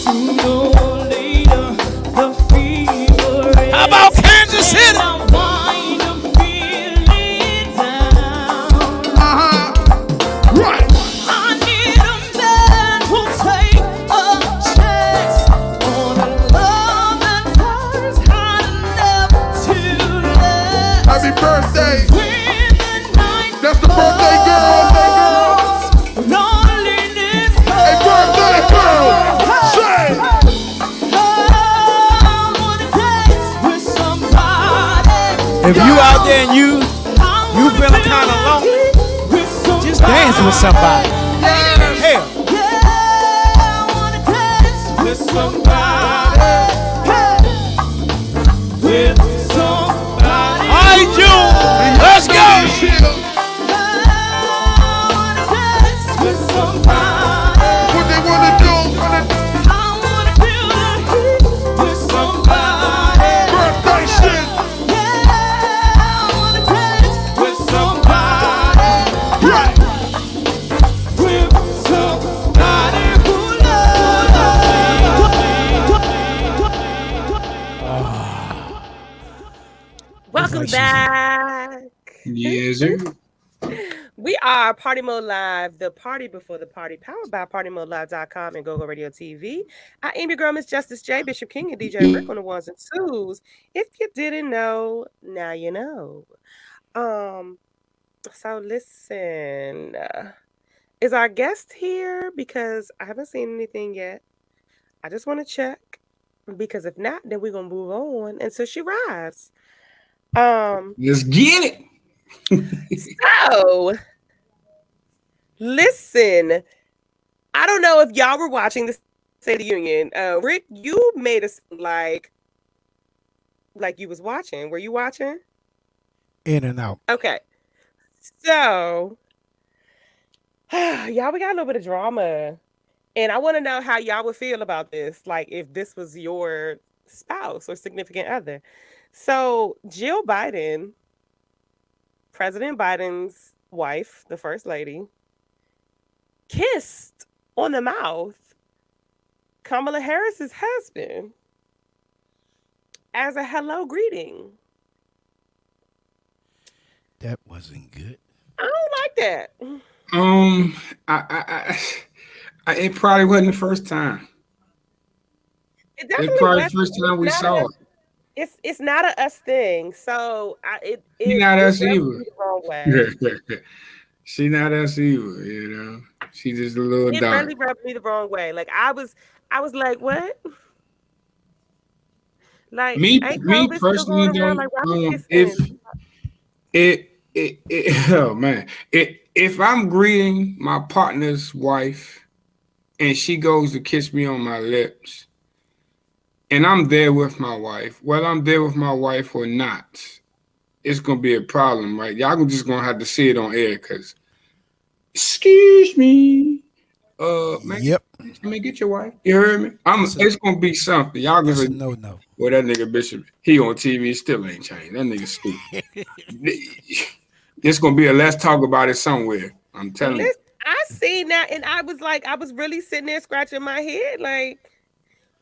Sooner or later, the fever is. How about Kansas City? Right. I need a man who'll take a chance on a love that tries hard enough to last. Happy birthday. When the night That's the birthday girl. falls, loneliness Hey, birthday girl. Say. I wanna dance with somebody. If you out there and you feeling kind of lonely, just dance with somebody. Hell, With somebody, with somebody. all right, June, let's go. With somebody, What they wanna do? I wanna feel the heat with somebody. Birthday shit. I wanna dance with somebody, Right. with somebody who Welcome back. Yes, sir. We are Party Mode Live, the party before the party, powered by PartyModeLive.com and GoGo Radio TV. I am your girl, Miss Justice J, Bishop King, and DJ Rick on the ones and twos. If you didn't know, now you know. So listen, is our guest here? Because I haven't seen anything yet. I just want to check, because if not, then we're gonna move on until she arrives. Let's get it. So listen, I don't know if y'all were watching the State of the Union. Rick, you made us like you was watching. Were you watching? In and out. Okay. So y'all, we got a little bit of drama. And I want to know how y'all would feel about this. Like if this was your spouse or significant other. So Jill Biden, President Biden's wife, the first lady, kissed on the mouth Kamala Harris's husband as a hello greeting. That wasn't good. I don't like that. It probably wasn't the first time. It It's definitely probably the wasn't. first time we It's not saw a- it. It's not a us thing. So She not it us rubbed either. me the wrong way. She not us either, you know. She just a little It dark. really rubbed me the wrong way. Like I was like, what? Like Me ain't me COVID still personally going around? though, Like why we if kissing? oh man, if I'm greeting my partner's wife and she goes to kiss me on my lips and I'm there with my wife, whether I'm there with my wife or not, it's gonna be a problem, right? Y'all just gonna have to see it on air because excuse me. Man, Yep. let me get your wife. You heard me? It's gonna be something. Y'all That's gonna a no. well, that nigga Bishop, he on TV still ain't changed. That nigga stupid. It's gonna be a let's talk about it somewhere. I'm telling you. Listen, I seen that and I was really sitting there scratching my head. Like,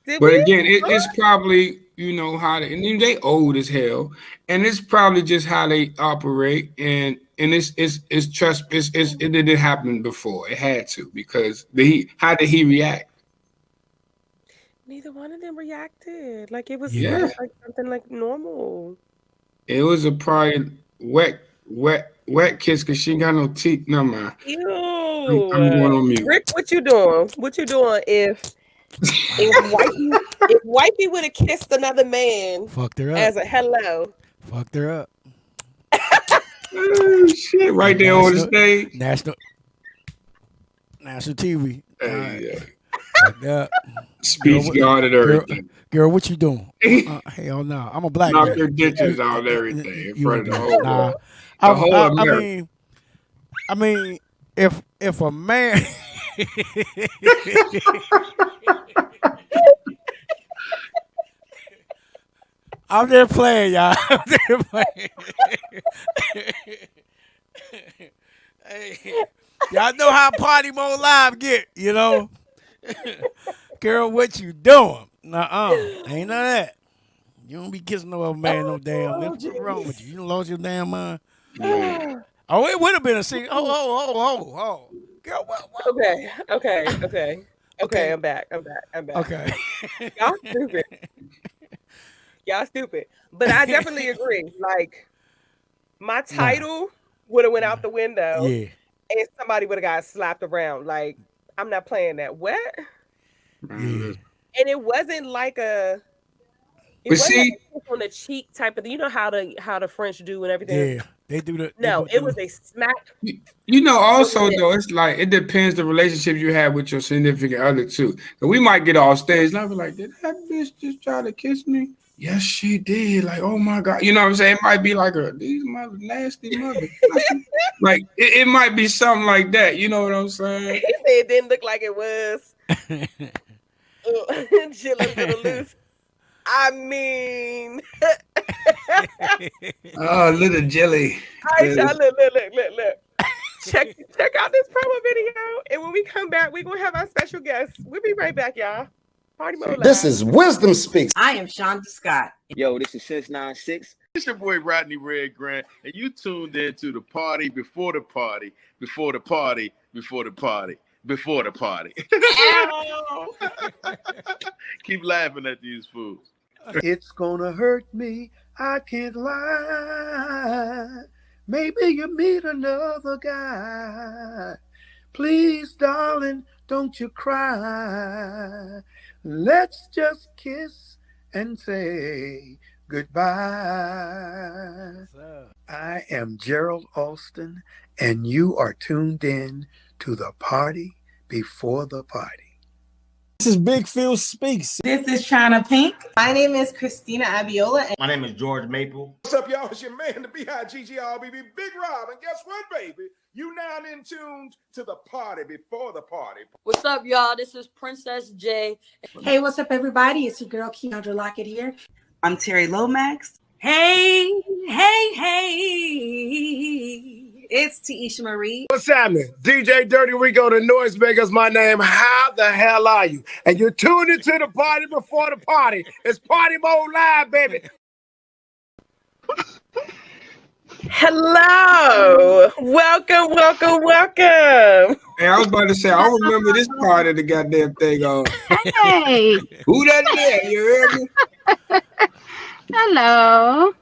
did But we? again, it's probably how they, and then they old as hell, and it's probably just how they operate, and it's trust. It didn't happen before. It had to because how did he react? Neither one of them reacted. Like it was Yeah. like something like normal. It was a probably wet kiss because she ain't got no teeth. No mind. Ew. I'm going on mute. Rick, what you doing? What you doing if Wifey would have kissed another man Fucked her up. as a hello? Fucked her up. Oh, shit, right there on the stage. National TV. Hey, Fucked up. speech guarded everything. Girl, what you doing? Hell no. I'm a black Knock man. your ditches out everything in You front of the ain't whole nah. world. The whole I mean, if a man I'm just playing, y'all. I'm just playing. Hey, Y'all know how Party Mode Live get, you know. Girl, what you doing? Nuh-uh. Ain't none of that. You don't be kissing no other man no damn. What's wrong with you? You done lost your damn mind? Man. Oh, it would have been a scene. Oh. Girl, what? Okay, I'm back. Okay. Y'all stupid. Y'all stupid. But I definitely agree. Like, my title would have went out the window Yeah. and somebody would have got slapped around. Like, I'm not playing that. What? Yeah. And it wasn't like a But see, like a on the cheek type of thing. You know how the French do and everything. Yeah. They do the No, it was a smack. you know, also though, it's like it depends the relationship you have with your significant other too. So we might get off stage and I'll be like, did that bitch just try to kiss me? Yes, she did. Like, oh my God. You know what I'm saying? It might be like these mother nasty mother. Like it might be something like that. You know what I'm saying? He said it didn't look like it was. Jill a little loose. I mean, oh, little jelly. All right, y'all, look. Check out this promo video, and when we come back, we're gonna have our special guest. We'll be right back, y'all. Party Mode Live. This is Wisdom Speaks. I am Shonda Scott. Yo, this is 696. It's your boy Rodney Red Grant, and you tuned in to the party before the party, before the party, before the party, before the party. Keep laughing at these fools. It's gonna hurt me, I can't lie. Maybe you meet another guy. Please, darling, don't you cry. Let's just kiss and say goodbye. I am Gerald Alston, and you are tuned in to the party before the party. This is Big Phil Speaks. This is China Pink. My name is Christina Abiola. My name is George Maple. What's up, y'all? It's your man, the BIGGRBB, Big Rob. And guess what, baby? You now in tuned to the party before the party. What's up, y'all? This is Princess J. Hey, what's up, everybody? It's your girl, Keandra Lockett here. I'm Terry Lomax. Hey. It's Taisha Marie. What's happening? DJ Dirty Rico, the Noisemakers, my name. How the hell are you? And you're tuned into the party before the party. It's Party Mode Live, baby. Hello. Welcome. Hey, I was about to say, I don't remember this part of the goddamn thing on. Hey. Who that there? You heard me? Hello.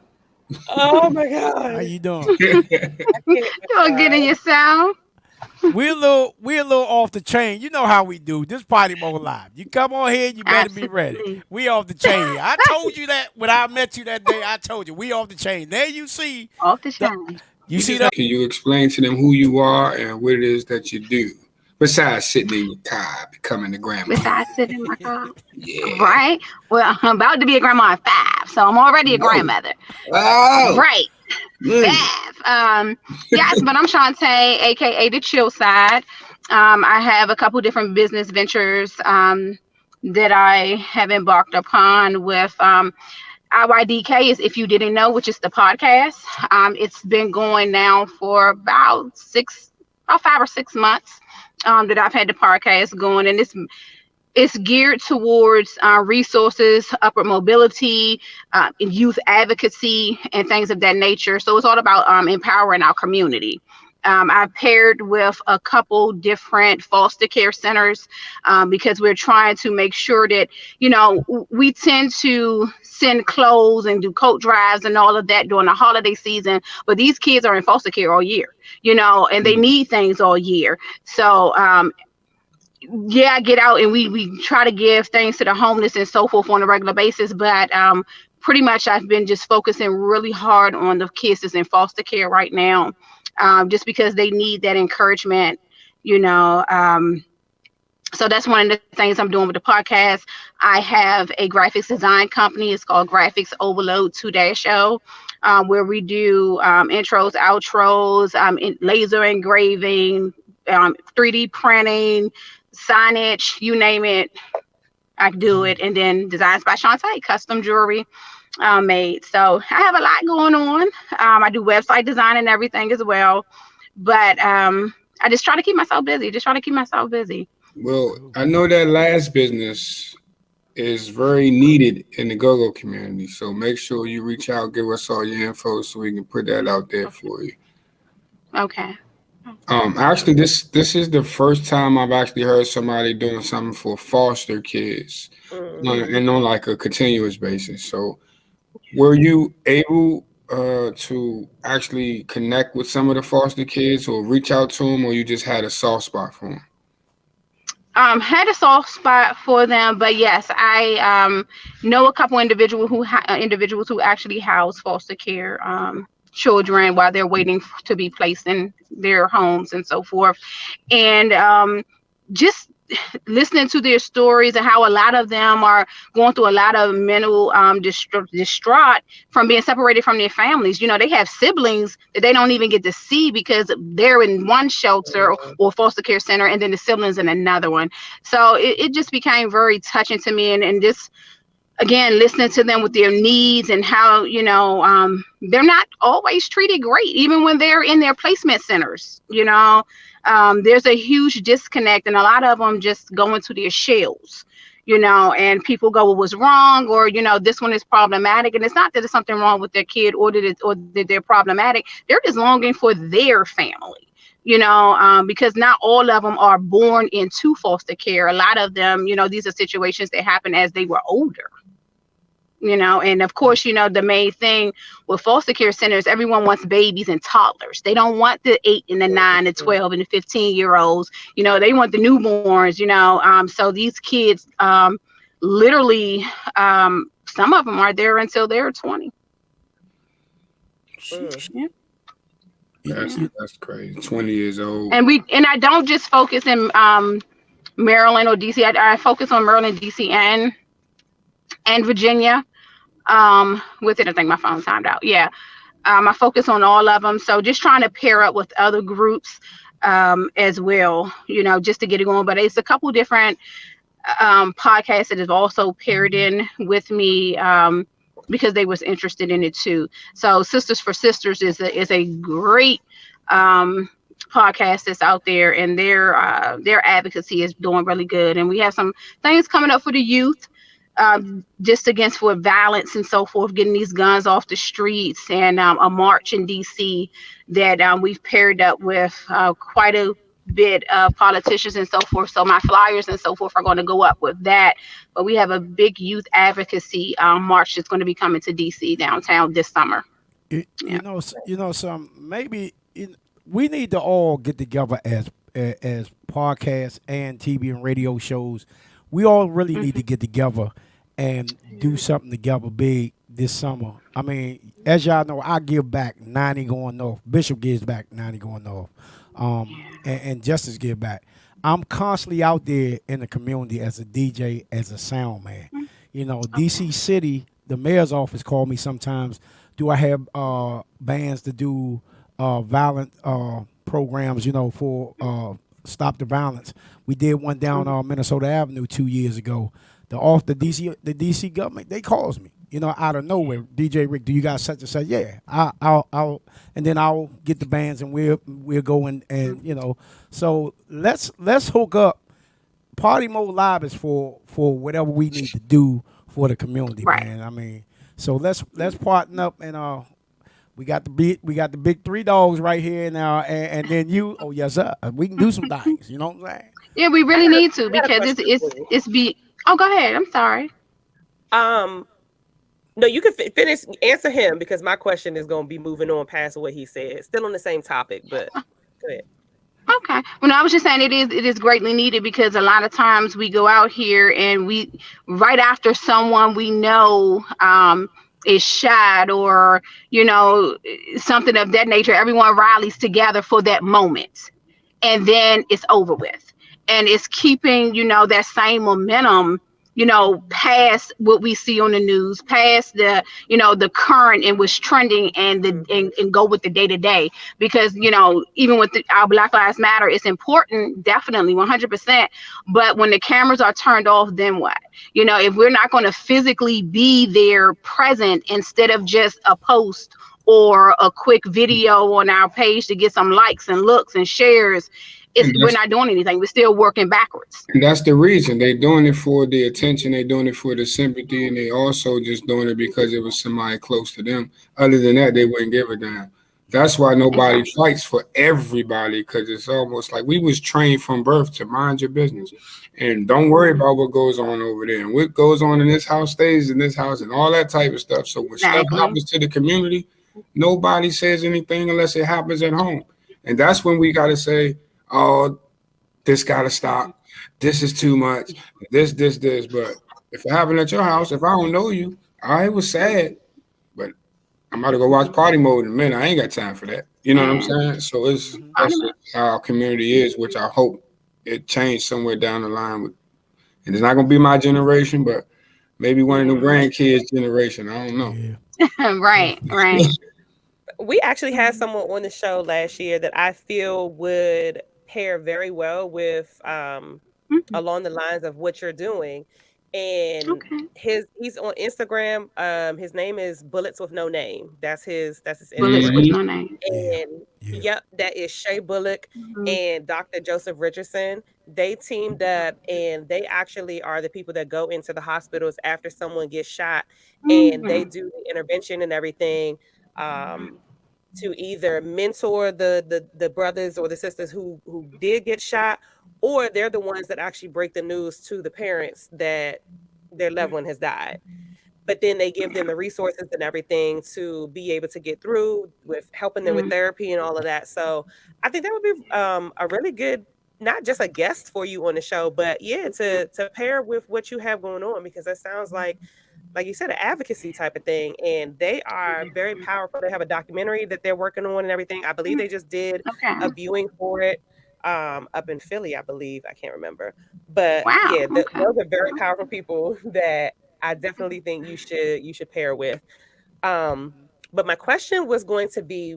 Oh my God. How you doing? You all good in yourself? We're a little off the chain. You know how we do. This Party Mode Live. You come on here, you better be ready. We off the chain here. I told you that when I met you that day. I told you we off the chain. There you see. Off the chain. You see that? Can you explain to them who you are and what it is that you do? Besides sitting in your car, becoming a grandma. Besides sitting in my car? Yeah. Right? Well, I'm about to be a grandma at 5, so I'm already a grandmother. Oh. Right. 5. Yes, but I'm Shantae, a.k.a. The Chill Side. I have a couple different business ventures that I have embarked upon with IYDK, is If You Didn't Know, which is the podcast. It's been going now for about 5 or 6 months. That I've had the podcast going, and it's geared towards resources, upward mobility, youth advocacy, and things of that nature. So it's all about empowering our community. I've paired with a couple different foster care centers because we're trying to make sure that, we tend to send clothes and do coat drives and all of that during the holiday season, but these kids are in foster care all year, and they need things all year. So, I get out and we try to give things to the homeless and so forth on a regular basis, but pretty much I've been just focusing really hard on the kids that's in foster care right now, just because they need that encouragement, so that's one of the things I'm doing with the podcast. I have a graphics design company. It's called Graphics Overload 2-0, where we do intros, outros, laser engraving, 3D printing, signage, you name it, I do it. And then Designs by Shantae, custom jewelry made. So I have a lot going on. I do website design and everything as well. But I just try to keep myself busy. Well, I know that last business is very needed in the go-go community. So make sure you reach out, give us all your info so we can put that out there for you. Okay. Actually, this is the first time I've actually heard somebody doing something for foster kids, and on like a continuous basis. So, were you able to actually connect with some of the foster kids, or reach out to them, or you just had a soft spot for them? Had a soft spot for them, but yes, I know a couple individuals who actually house foster care children while they're waiting to be placed in their homes and so forth. And just listening to their stories and how a lot of them are going through a lot of mental distraught from being separated from their families. You know, they have siblings that they don't even get to see because they're in one shelter or foster care center, and then the siblings in another one. So it just became very touching to me, and just again listening to them with their needs and how, you know, they're not always treated great even when they're in their placement centers. You know, there's a huge disconnect, and a lot of them just go into their shells, you know, and people go, well, what's wrong? Or, you know, this one is problematic. And it's not that there's something wrong with their kid or that they're problematic. They're just longing for their family, you know, because not all of them are born into foster care. A lot of them, you know, these are situations that happen as they were older. You know, and of course, you know, the main thing with foster care centers, everyone wants babies and toddlers. They don't want the 8 and the 9 and 12 and the 15-year-olds. You know, they want the newborns, you know. So these kids literally, some of them are there until they're 20. Yeah. That's crazy. 20 years old. And I don't just focus in Maryland or DC. I focus on Maryland, DC, and Virginia. With it, I think my phone timed out. Yeah. I focus on all of them. So just trying to pair up with other groups as well, you know, just to get it going. But it's a couple different podcasts that have also paired in with me because they was interested in it too. So Sisters for Sisters is a great podcast that's out there, and their advocacy is doing really good. And we have some things coming up for the youth. Just against for violence and so forth, getting these guns off the streets, and a march in DC that we've paired up with quite a bit of politicians and so forth. So my flyers and so forth are going to go up with that. But we have a big youth advocacy march that's going to be coming to DC downtown this summer. You know, maybe we need to all get together as podcasts and TV and radio shows. We all really need to get together and do something together big this summer. I mean, as y'all know, I give back 90 going north. Bishop gives back 90 going north. And Justice give back. I'm constantly out there in the community as a DJ, as a sound man. You know, DC City, the mayor's office called me sometimes. Do I have bands to do violent programs, you know, for Stop the Violence? We did one down Minnesota Avenue 2 years ago. The DC government, they calls me, you know, out of nowhere. DJ Rick, do you got such and such? Yeah, I'll and then I'll get the bands and we'll go and you know. So let's hook up. Partymode Live is for whatever we need to do for the community, man. I mean, so let's partner up, and we got the big three dogs right here now, and then you. Oh yes, sir. We can do some things. You know what I'm saying? Yeah, we really need to, because it's be. Oh, go ahead. I'm sorry. No, you can finish. Answer him, because my question is going to be moving on past what he said. Still on the same topic, but go ahead. Okay. Well, I was just saying it is greatly needed, because a lot of times we go out here and we right after someone we know is shot, or you know, something of that nature, everyone rallies together for that moment, and then it's over with. And it's keeping, you know, that same momentum, you know, past what we see on the news, past the, you know, the current and what's trending, and go with the day to day. Because, you know, even with our Black Lives Matter, it's important, definitely 100%. But when the cameras are turned off, then what? You know, if we're not going to physically be there present instead of just a post or a quick video on our page to get some likes and looks and shares. We're not doing anything. We're still working backwards. And that's the reason they're doing it, for the attention. They're doing it for the sympathy, and they also just doing it because it was somebody close to them. Other than that, they wouldn't give a damn. That's why nobody fights for everybody, because it's almost like we was trained from birth to mind your business and don't worry about what goes on over there. And what goes on in this house stays in this house and all that type of stuff. So when stuff happens to the community, nobody says anything unless it happens at home. And that's when we got to say, oh, this got to stop. This is too much. This. But if it happened at your house, if I don't know you, it was sad. But I'm about to go watch Party Mode in a minute. I ain't got time for that. You know what I'm saying? So that's just how our community is, which I hope it changed somewhere down the line. And it's not going to be my generation, but maybe one of the grandkids' generation. I don't know. Right. We actually had someone on the show last year that I feel would pair very well with along the lines of what you're doing. And he's on Instagram. His name is Bullets with No Name. That's his Instagram. Bullets with No Name. And yep, that is Shay Bullock and Dr. Joseph Richardson. They teamed up, and they actually are the people that go into the hospitals after someone gets shot, and they do the intervention and everything. To either mentor the brothers or the sisters who did get shot, or they're the ones that actually break the news to the parents that their loved one has died. But then they give them the resources and everything to be able to get through with helping them with therapy and all of that. So I think that would be a really good, not just a guest for you on the show, but to pair with what you have going on, because that sounds like you said, an advocacy type of thing. And they are very powerful. They have a documentary that they're working on and everything. I believe they just did a viewing for it up in Philly, I believe. I can't remember. But those are very powerful people that I definitely think you should pair with. But my question was going to be,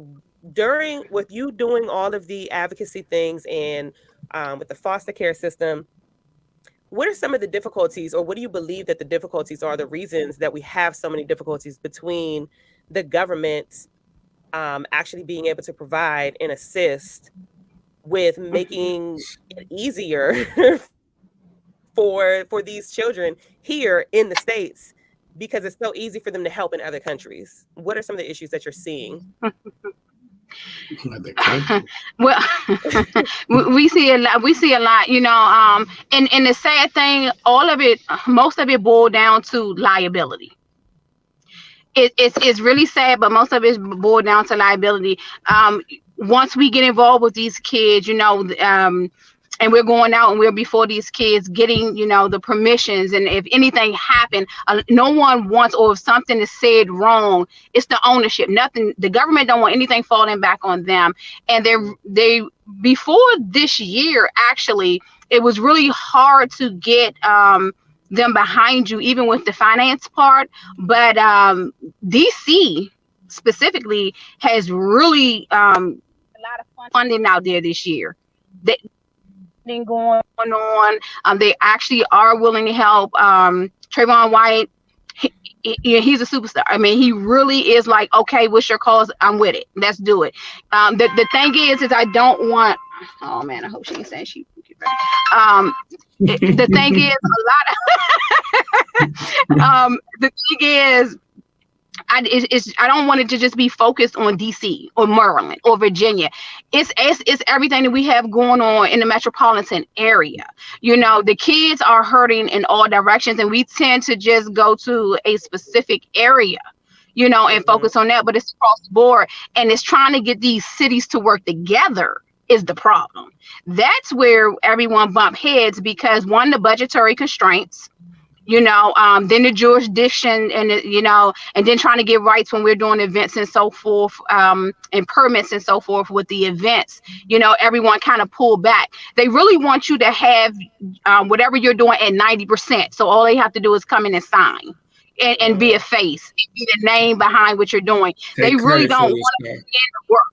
with you doing all of the advocacy things and with the foster care system, what are some of the difficulties, or what do you believe that the difficulties are, the reasons that we have so many difficulties between the government actually being able to provide and assist with making it easier for these children here in the States, because it's so easy for them to help in other countries? What are some of the issues that you're seeing? Well, we see a lot, you know, and the sad thing, most of it boiled down to liability. It's really sad, but most of it is boiled down to liability. Once we get involved with these kids, you know, and we're going out and we're before these kids getting, you know, the permissions, and if anything happened, no one wants, or if something is said wrong, it's the ownership. Nothing, the government don't want anything falling back on them. And they before this year, actually, it was really hard to get them behind you, even with the finance part. But DC specifically has really a lot of funding out there this year. Going on, they actually are willing to help. Trayvon White, he's a superstar. I mean, he really is like, okay, what's your cause? I'm with it. Let's do it. The thing is I don't want. Oh man, I hope she ain't saying she. The thing is, the thing is, I don't want it to just be focused on DC or Maryland or Virginia. It's everything that we have going on in the metropolitan area. You know, the kids are hurting in all directions, and we tend to just go to a specific area, you know, and focus on that. But it's across the board, and it's trying to get these cities to work together is the problem. That's where everyone bump heads, because one, the budgetary constraints. You know, then the jurisdiction, and you know, and then trying to get rights when we're doing events and so forth, and permits and so forth with the events. You know, everyone kind of pulled back. They really want you to have whatever you're doing at 90%. So all they have to do is come in and sign and be a face, be the name behind what you're doing. They really don't want to begin the work.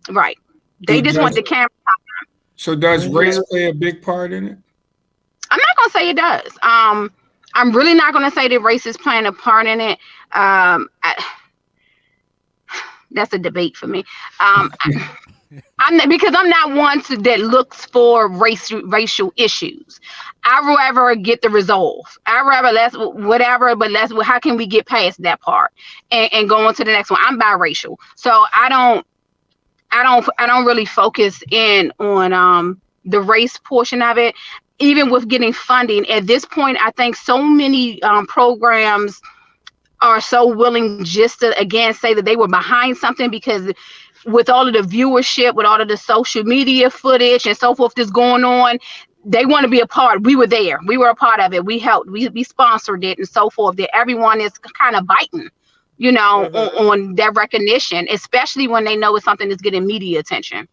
Right. They just want the camera time. So does race play a big part in it? I'm not gonna say it does. I'm really not gonna say that race is playing a part in it. That's a debate for me. Because I'm not one that looks for racial issues. I rather get the resolve. I rather let's whatever, but how can we get past that part and go on to the next one? I'm biracial, so I don't really focus in on the race portion of it. Even with getting funding at this point, I think so many programs are so willing just to again say that they were behind something because with all of the viewership, with all of the social media footage and so forth that's going on, they want to be a part. We were there. We were a part of it. We helped. We sponsored it and so forth. That everyone is kind of biting, on their recognition, especially when they know it's something that's getting media attention.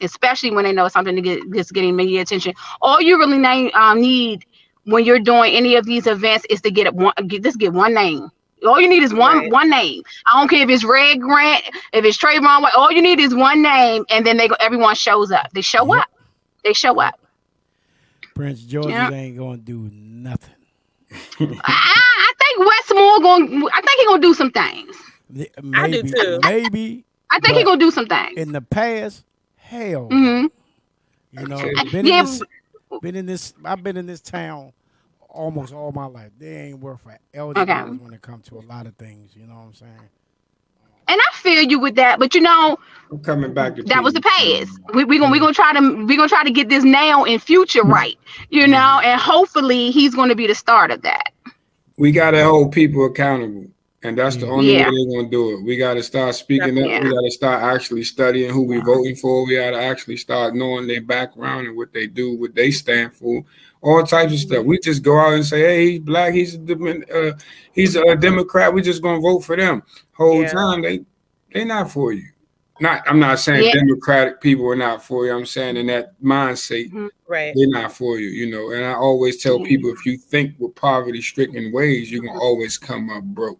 Especially when they know it's something that's getting media attention. All you really need when you're doing any of these events is to get one name. All you need is one name. I don't care if it's Red Grant, if it's Trayvon White. All you need is one name, and then everyone shows up. They show up. They show up. Prince George's ain't gonna do nothing. I think Westmore I think he's gonna do some things. Maybe, I do too. Maybe. I think he's gonna do some things. In the past, hell, been in this. I've been in this town almost all my life. They ain't worth for $1 when it comes to a lot of things. You know what I'm saying? And I feel you with that, but I'm coming back to that was the past. We're gonna try to get this now and future right, and hopefully he's gonna be the start of that. We gotta hold people accountable. And that's the only way they're going to do it. We got to start speaking up. We got to start actually studying who we're voting for. We got to actually start knowing their background and what they do, what they stand for, all types of stuff. We just go out and say, hey, he's black, he's a Democrat. We just going to vote for them. Whole time, they not for you. I'm not saying Democratic people are not for you. I'm saying in that mindset, they're not for you, And I always tell people, if you think with poverty-stricken ways, you're going to always come up broke.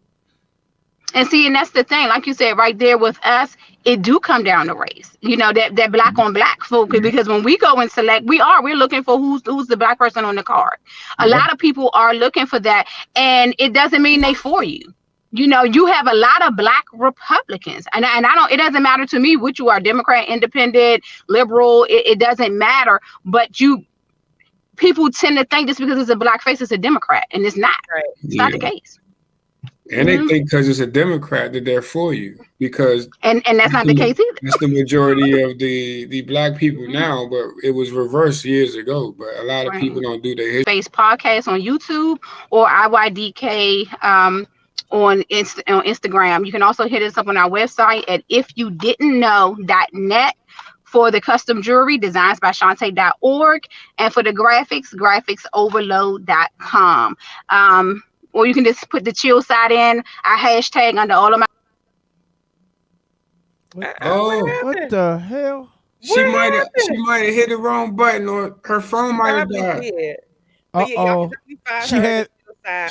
And that's the thing, like you said, right there with us, it do come down to race. That black on black folk, because when we go and select, we're looking for who's the black person on the card. A lot of people are looking for that, and it doesn't mean they for you. You have a lot of black Republicans, and I don't. It doesn't matter to me which you are, Democrat, Independent, Liberal. It doesn't matter. But people tend to think just because it's a black face, it's a Democrat, and it's not. It's not the case. And they think because it's a Democrat that they're for you, because and that's not the case either. That's the majority of the black people now, but it was reversed years ago. But a lot of people don't do their Face podcast on YouTube or IYDK on Instagram. You can also hit us up on our website at ifyoudidn'tknow.net for the custom jewelry, designs by Shantae.org, and for the graphics, graphicsoverload.com. Or you can just put the chill side in. I hashtag under all of my. What the hell? She might have hit the wrong button, or her phone might have died. She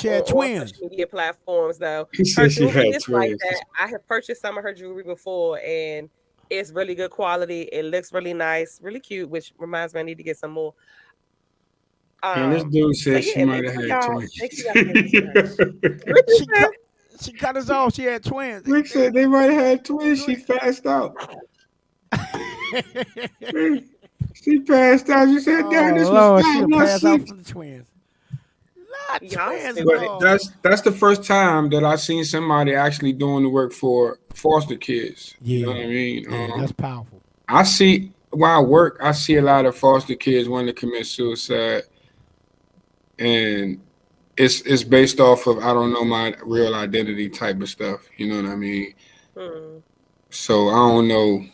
had twins. Social media platforms though. She said she had twins. Like that. I have purchased some of her jewelry before, and it's really good quality. It looks really nice, really cute, which reminds me I need to get some more. And this dude said she might have had twins. She cut us off. She had twins. Rick said they might have had twins. She passed out. She passed out. She said, "Dad, this was not passed out from the twins." But that's the first time that I've seen somebody actually doing the work for foster kids. You know what I mean? That's powerful. While I work, I see a lot of foster kids wanting to commit suicide. And it's based off of, I don't know my real identity type of stuff. You know what I mean? So I don't know,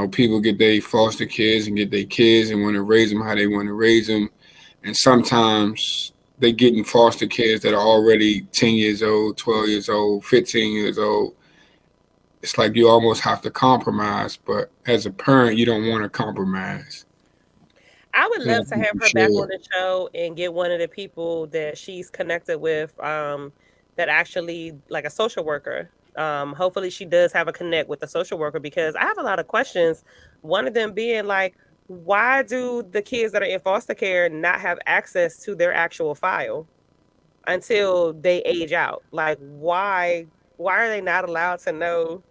people get their foster kids and get their kids and want to raise them how they want to raise them. And sometimes they get in foster kids that are already 10 years old, 12 years old, 15 years old. It's like you almost have to compromise. But as a parent, you don't want to compromise. I would love to have her back on the show and get one of the people that she's connected with that actually, like a social worker. Hopefully she does have a connect with the social worker, because I have a lot of questions. One of them being like, why do the kids that are in foster care not have access to their actual file until they age out? Like, why are they not allowed to know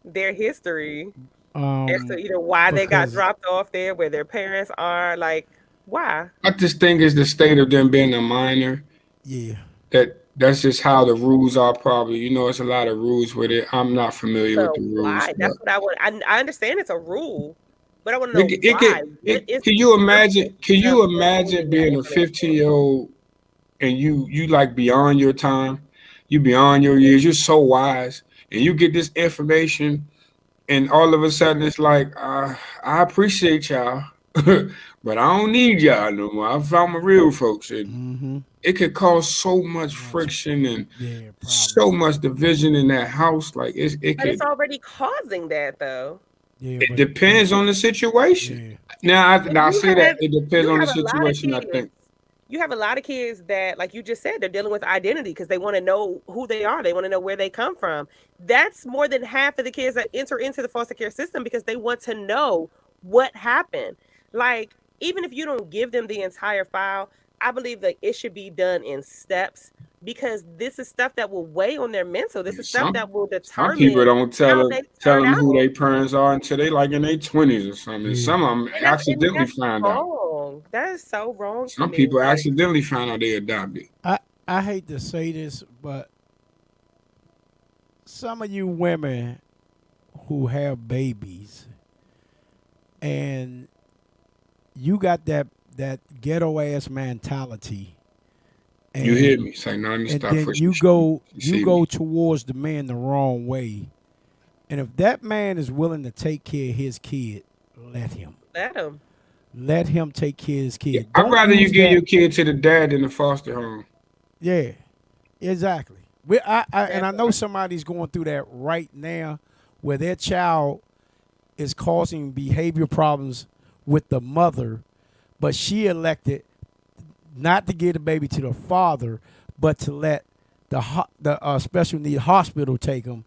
their history as to either why they got Because dropped off there, where their parents are, like why. I just think it's the state of them being a minor. yeah, That's just how the rules are. Probably, it's a lot of rules with it. I'm not familiar with So the rules, why? but That's what I want. I understand it's a rule, but I want to know it why. could. What is Can the you imagine? Can purpose you of them imagine holding that being a information? 15-year-old and you like beyond your time, you beyond your years, you're so wise, and you get this information, and all of a sudden it's like, I appreciate y'all, but I don't need y'all no more. I found my real folks, and it could cause so much friction and so much division in that house. Like it But it's could. already causing that, though. It depends on the situation. Now, But I say that it depends you on the have a lot of situation. I kids. think. You have a lot of kids that, like you just said, they're dealing with identity because they want to know who they are. They want to know where they come from. That's more than half of the kids that enter into the foster care system because they want to know what happened. Like, even if you don't give them the entire file, I believe that it should be done in steps because this is stuff that will weigh on their mental. This is stuff that will Some people determine don't how they tell turn them who out. their parents are until they like in their 20s or something. Some of them And accidentally that's find out. wrong. That is so wrong to Some me. people Like, accidentally find out they adopted. I hate to say this, but some of you women who have babies and you got that ghetto ass mentality. And, You hear me? Say, no, let me and stop then for you see go me. towards the man the wrong way. And if that man is willing to take care of his kid, let him. let them. Let him take care of his kid. I'd Don't rather you use give that- your kid to the dad than the foster home. Yeah, exactly. And I know somebody's going through that right now where their child is causing behavior problems with the mother, but she elected not to give the baby to the father, but to let the special need hospital take him,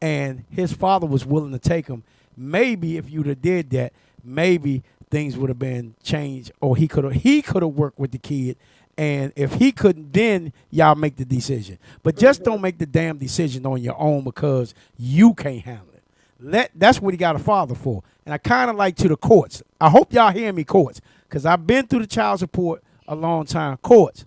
and his father was willing to take him. Maybe if you'd have did that, maybe things would have been changed, or he could have worked with the kid. And if he couldn't, then y'all make the decision. But just don't make the damn decision on your own because you can't handle it. That's what he got a father for. And I kind of like to the courts. I hope y'all hear me, courts, because I've been through the child support a long time. Courts,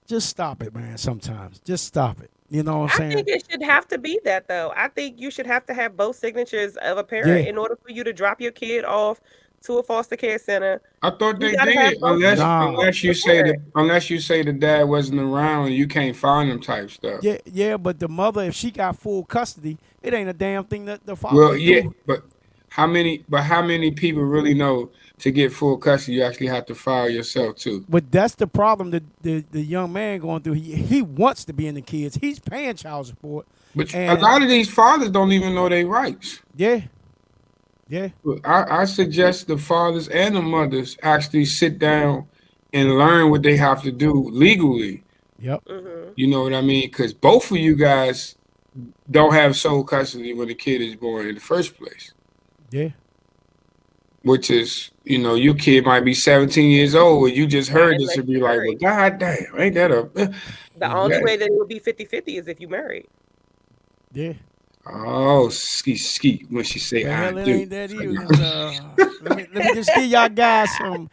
just stop it, man. Sometimes just stop it. You know what I'm saying? I think it should have to be that, though. I think you should have to have both signatures of a parent Yeah. in order for you to drop your kid off to a foster care center. I thought You they gotta have did, both unless you signatures of the parent. say the dad wasn't around and you can't find them type stuff. Yeah, but the mother, if she got full custody, it ain't a damn thing that the father Well, can yeah, do. but how many people really know to get full custody you actually have to file yourself too? But that's the problem that the young man going through. He wants to be in the kids. He's paying child support. But a and lot of these fathers don't even know their rights. yeah. I suggest the fathers and the mothers actually sit down and learn what they have to do legally. Yep. You know what I mean? Because both of you guys don't have sole custody when the kid is born in the first place. Yeah. Which is, your kid might be 17 years old and you just heard this and be like, well, god damn, ain't that a... The only way that it would be 50-50 is if you married. Yeah. Oh, ski when she say I Well, it do. ain't that even. Let me just give y'all guys some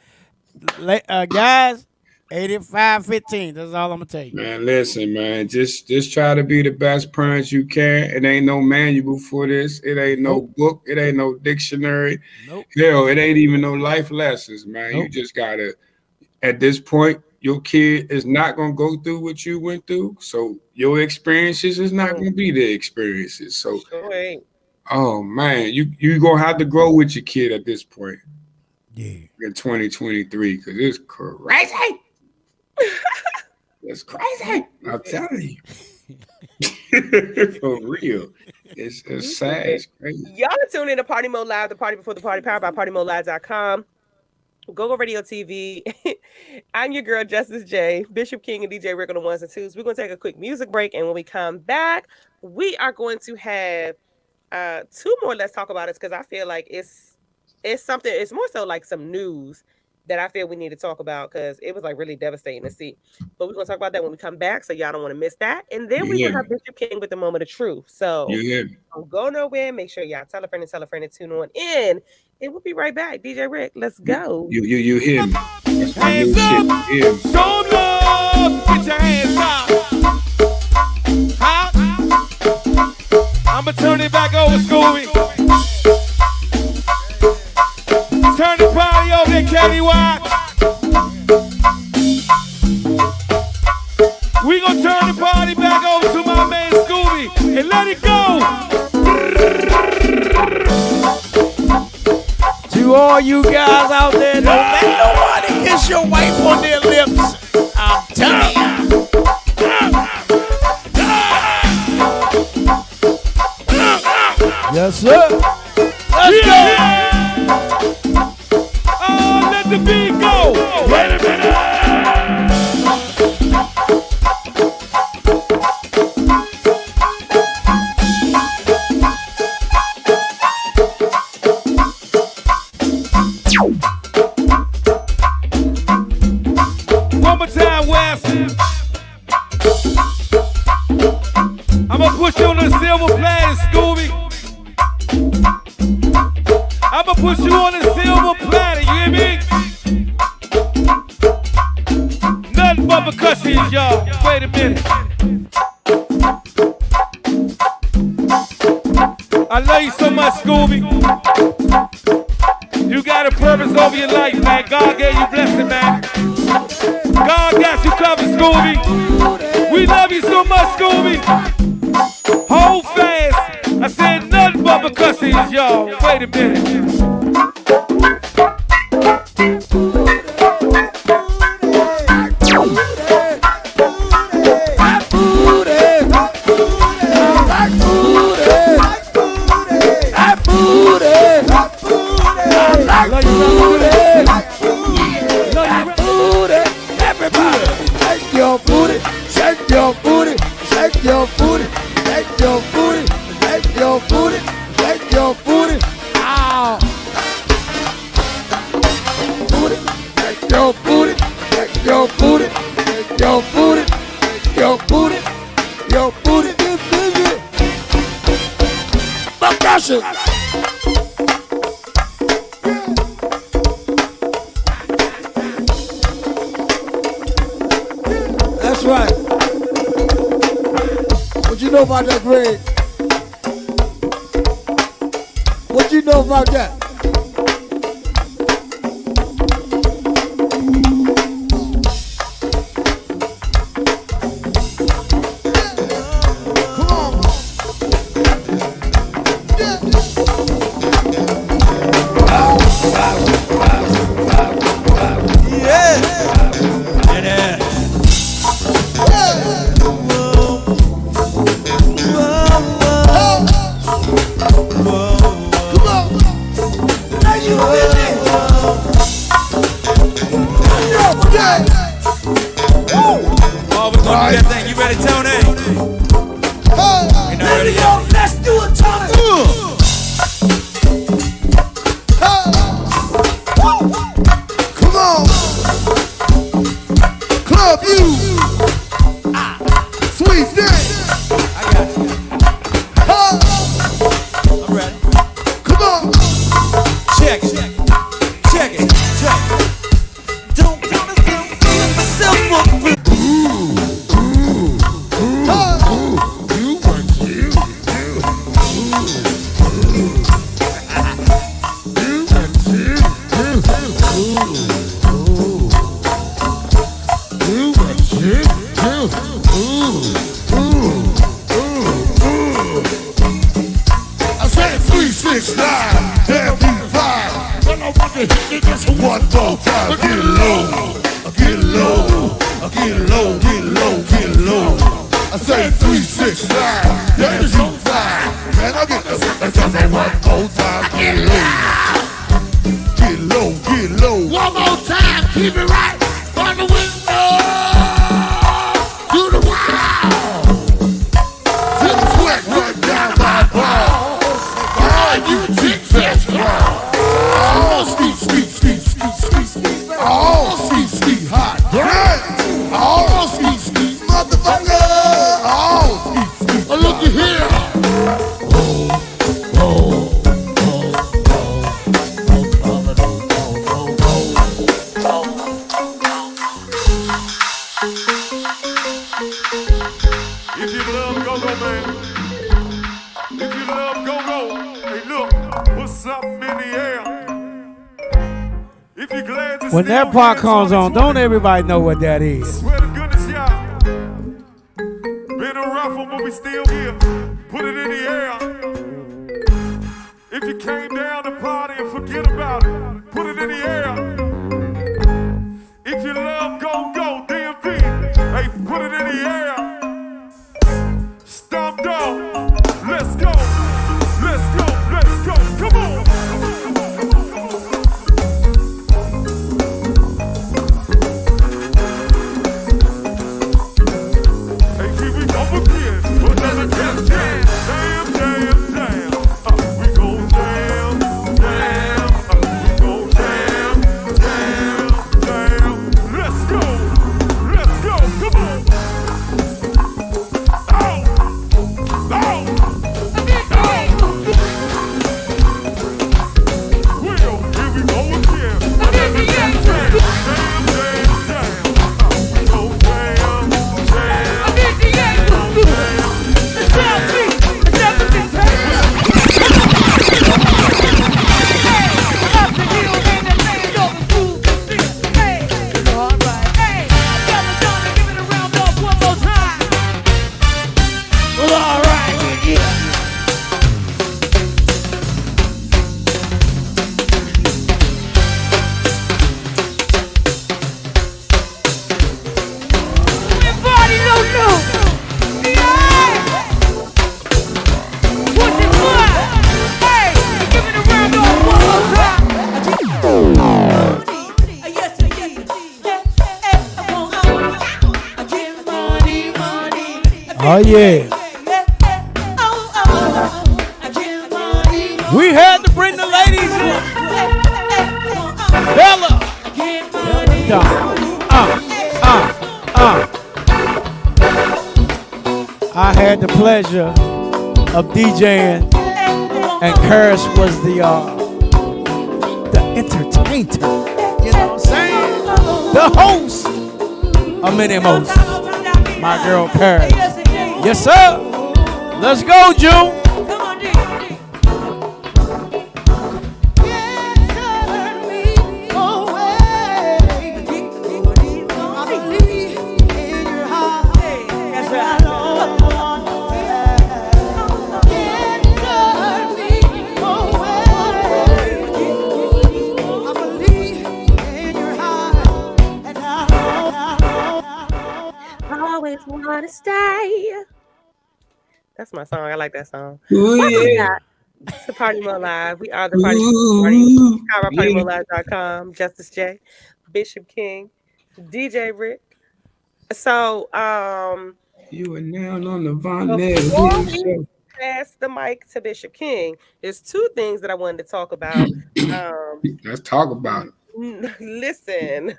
guys 85-15. That's all I'm gonna take. Man, listen, man. Just try to be the best parents you can. It ain't no manual for this. It ain't no book. It ain't no dictionary. Nope. Hell, it ain't even no life lessons, man. You just gotta. At this point, your kid is not gonna go through what you went through. So your experiences is not gonna be their experiences. So, Sure ain't. oh man, you gonna have to grow with your kid at this point. Yeah. In 2023, because it's crazy. It's crazy. I'm telling you. For real. It's sad. It's crazy. Y'all tune in to Party Mode Live, the party before the party, powered by PartyModeLive.com. Go Radio TV. I'm your girl, Justice J, Bishop King, and DJ Rick on the ones and twos. We're going to take a quick music break, and when we come back, we are going to have two more Let's Talk About It, because I feel like it's something, it's more so like some news that I feel we need to talk about because it was like really devastating to see. But we're gonna talk about that when we come back, so y'all don't want to miss that. And then You we're hear gonna me? have Bishop King with the moment of truth. So You hear me? don't go nowhere. Make sure y'all tell a friend to tune on in. And we'll be right back. DJ Rick, let's go. You hear me? That's my new Hands shit. up. You hear me? Show love. Get your hands up. Huh? I'ma turn it back over, Scooby. Turn the party over there, KDY. We gonna turn the party back over to my man Scooby and let it go. To all you guys out there, don't let nobody kiss your wife on their lips. I'm telling you. Yes, sir. Let's go. Oh, let the beat go. Wait a minute. One more time, Wes. I'ma put you on the silver platter, Scooby. I'ma put you on the silver platter, you hear me? Nothing but percussions, y'all. Wait a minute. I love you so much, Scooby. You got a purpose over your life, man. God gave you blessing, man. God got you covered, Scooby. We love you so much, Scooby. Hold fast. I said nothing but percussions, y'all. Wait a minute. That's right. What you know about that, Greg? What you know about that? When that part comes on, don't everybody know what that is? Swear to goodness, y'all. Been a rough one, but we still here. Put it in the air. If you came down to party and forget about it, put it in the air. If you love go, DMV, hey, put it in the air. Stomp down. Let's go. Let's go. Let's go. Come on. Oh yeah. We had to bring the ladies in. Bella. I had the pleasure of DJing, and Curse was the entertainer. You know what I'm saying? The host of Many Most. My girl Curse. Yes, sir. Let's go, June. Always wanna stay. That's my song. I like that song. Ooh, Welcome yeah. back to Party Mode Live. We are the Party Party. PartyModeLive.com. Justice J, Bishop King, DJ Rick. So, You are now on the Von before we show. pass the mic to Bishop King, there's two things that I wanted to talk about. Let's talk about it. Listen,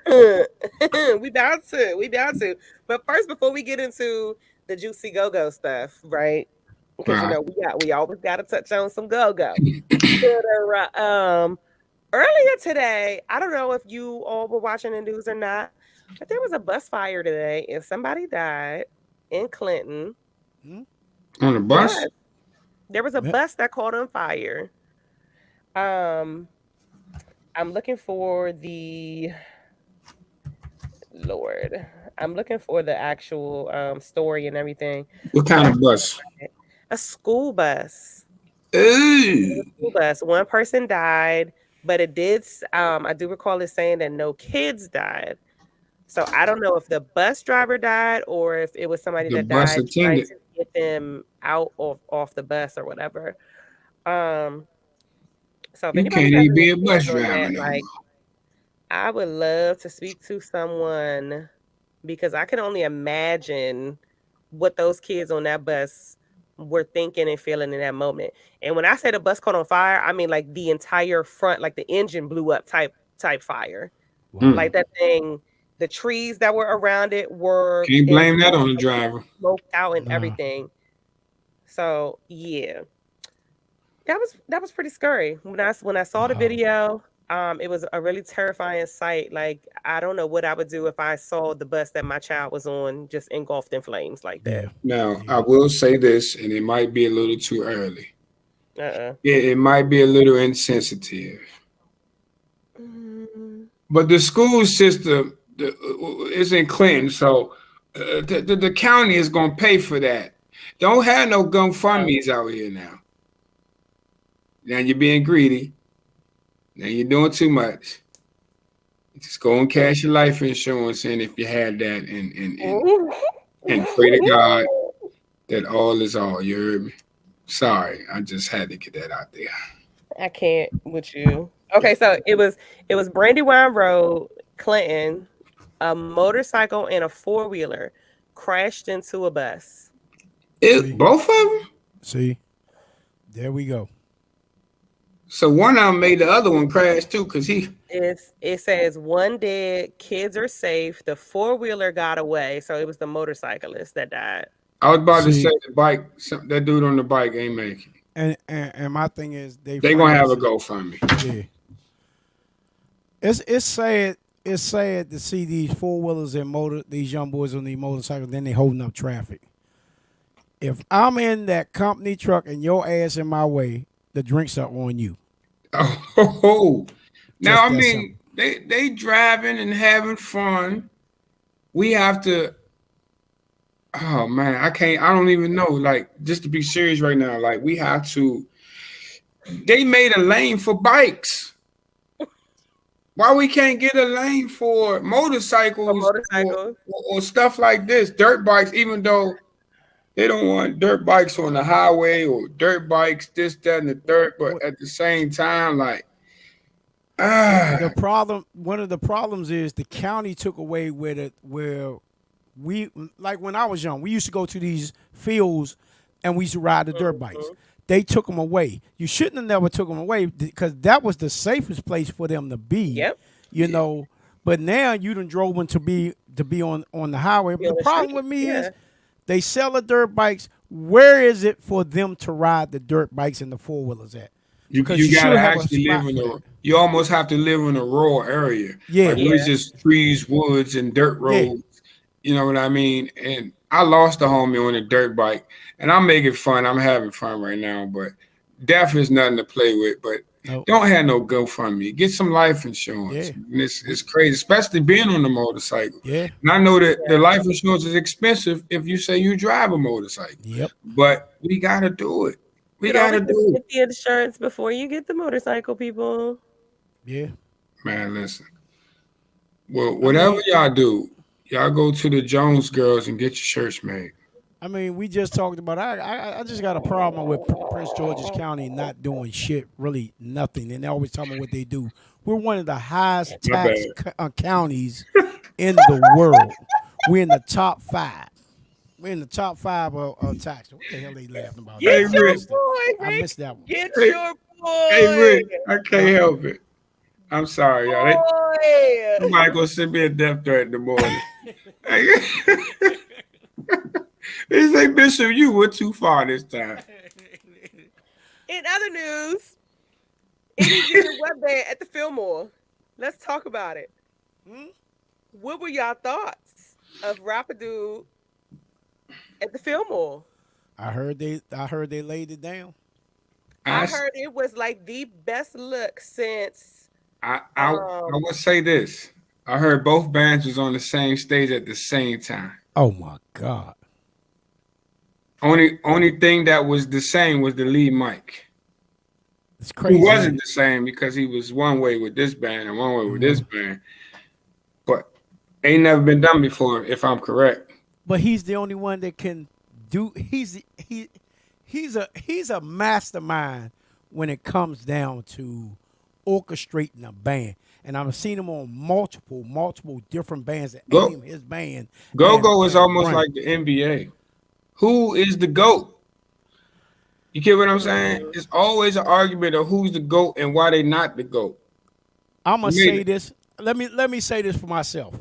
we bound to. But first, before we get into the juicy go-go stuff, right? Because you know we always got to touch on some go-go. Earlier today, I don't know if you all were watching the news or not, but there was a bus fire today, and somebody died in Clinton. On the bus? Yes. There was a bus that caught on fire. I'm looking for the Lord. I'm looking for the actual story and everything. What kind of bus? A school bus. Ooh. A school bus. One person died, but it did. I do recall it saying that no kids died. So I don't know if the bus driver died or if it was somebody that died trying to get them out off the bus or whatever. So if you anybody can't has even be a any bus info on driver that, no like, I would love to speak to someone because I can only imagine what those kids on that bus were thinking and feeling in that moment. And when I say the bus caught on fire, I mean like the entire front, like the engine blew up type fire. Wow. Like that thing, the trees that were around it were Can't blame that on the driver. Smoked out and everything. So yeah. That was pretty scary. When I saw the video, it was a really terrifying sight. Like, I don't know what I would do if I saw the bus that my child was on just engulfed in flames like that. Now, I will say this, and it might be a little too early. Uh-uh. It might be a little insensitive. But the school system is in Clinton, so the county is going to pay for that. Don't have no GoFundMe's out here now. Now you're being greedy. Now you're doing too much. Just go and cash your life insurance in if you had that, and pray to God that all is all. You heard me? Sorry, I just had to get that out there. I can't with you. Okay, so it was Brandywine Road, Clinton. A motorcycle and a 4-wheeler crashed into a bus. Both of them? See, there we go. So one of them made the other one crash too, because it says 1 dead, kids are safe. The 4-wheeler got away, so it was the motorcyclist that died. I was about to say the bike. That dude on the bike ain't making it. And my thing is they gonna have a GoFundMe. Yeah. It's sad. It's sad to see these 4-wheelers and these young boys on these motorcycles. Then they holding up traffic. If I'm in that company truck and your ass in my way, the drinks are on you. Oh, now I mean they driving and having fun. We have to. Oh man, I don't even know. Like, just to be serious right now, like we have to. They made a lane for bikes. Why we can't get a lane for motorcycles or stuff like this? Dirt bikes, even though they don't want dirt bikes on the highway or dirt bikes, this, that, and the third, but at the same time, like, the problem. One of the problems is the county took away where we, like when I was young, we used to go to these fields and we used to ride the dirt bikes. They took them away. You shouldn't have never took them away because that was the safest place for them to be. Yep. You know, but now you done drove them to be on the highway. But the problem with me is they sell the dirt bikes. Where is it for them to ride the dirt bikes and the 4-wheelers at? You gotta actually live in you almost have to live in a rural area. Yeah. Like it's just trees, woods, and dirt roads. You know what I mean? And I lost a homie on a dirt bike, and I'm making fun. I'm having fun right now, but death is nothing to play with. But don't have no GoFundMe. Get some life insurance. And it's crazy, especially being on the motorcycle. Yeah. And I know that the life insurance is expensive if you say you drive a motorcycle. Yep. But we gotta do it. We gotta do it. Get the insurance before you get the motorcycle, people. Yeah. Man, listen. Well, whatever y'all do, y'all go to the Jones Girls and get your shirts made. I mean, we just talked about. I just got a problem with Prince George's County not doing shit, really nothing, and they always talking about what they do. We're one of the highest tax counties in the world. We're in the top 5. We're in the top 5 of tax. What the hell they laughing about? Get your boy, I missed that one. Get your boy. Hey, Rick, I can't help it. I'm sorry, y'all. Somebody gonna send me a death threat in the morning. They say, Bishop, you went too far this time. In other news, Indiana Web Band at the Fillmore. Let's talk about it. What were y'all thoughts of Rapidu at the Fillmore? I heard they laid it down. I heard it was like the best look since. I would say this. I heard both bands was on the same stage at the same time. Oh my God. Only thing that was the same was the lead mic. It's crazy. Who wasn't the same because he was one way with this band and one way with this band. But ain't never been done before, if I'm correct. But he's the only one that can do. He's a mastermind when it comes down to orchestrating a band. And I've seen him on multiple different bands that ain't his band. Go-Go is almost like the NBA. Who is the GOAT? You get what I'm saying? It's always an argument of who's the GOAT and why they not the GOAT. I'm gonna say this. Let me say this for myself.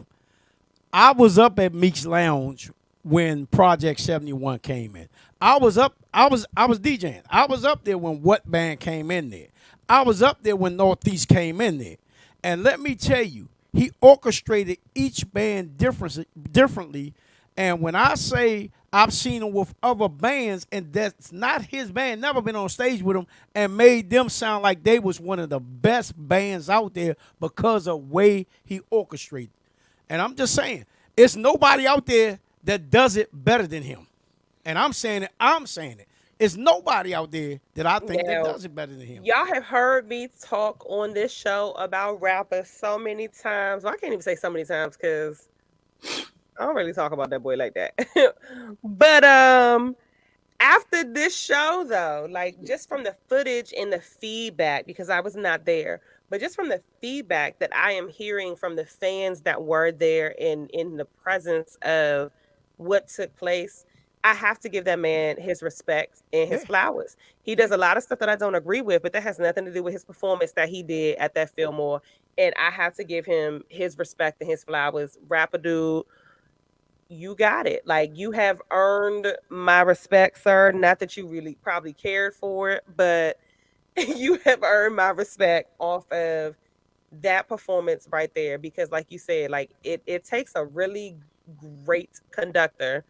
I was up at Meek's Lounge when Project 71 came in. I was DJing. I was up there when What Band came in there. I was up there when Northeast came in there. And let me tell you, he orchestrated each band differently. And when I say I've seen him with other bands, and that's not his band. Never been on stage with him and made them sound like they was one of the best bands out there because of way he orchestrated. And I'm just saying, it's nobody out there that does it better than him. And I'm saying it. It's nobody out there that I think that Now, does it better than him. y'all have heard me talk on this show about rappers so many times. Well, I can't even say so many times because I don't really talk about that boy like that. But after this show though, like just from the footage and the feedback, because I was not there, but just from the feedback that I am hearing from the fans that were there in the presence of what took place, I have to give that man his respect and his flowers. He does a lot of stuff that I don't agree with, but that has nothing to do with his performance that he did at that Fillmore. And I have to give him his respect and his flowers. Rapper dude, you got it. Like, you have earned my respect, sir. Not that you really probably cared for it, but you have earned my respect off of that performance right there. Because like you said, like it takes a really great conductor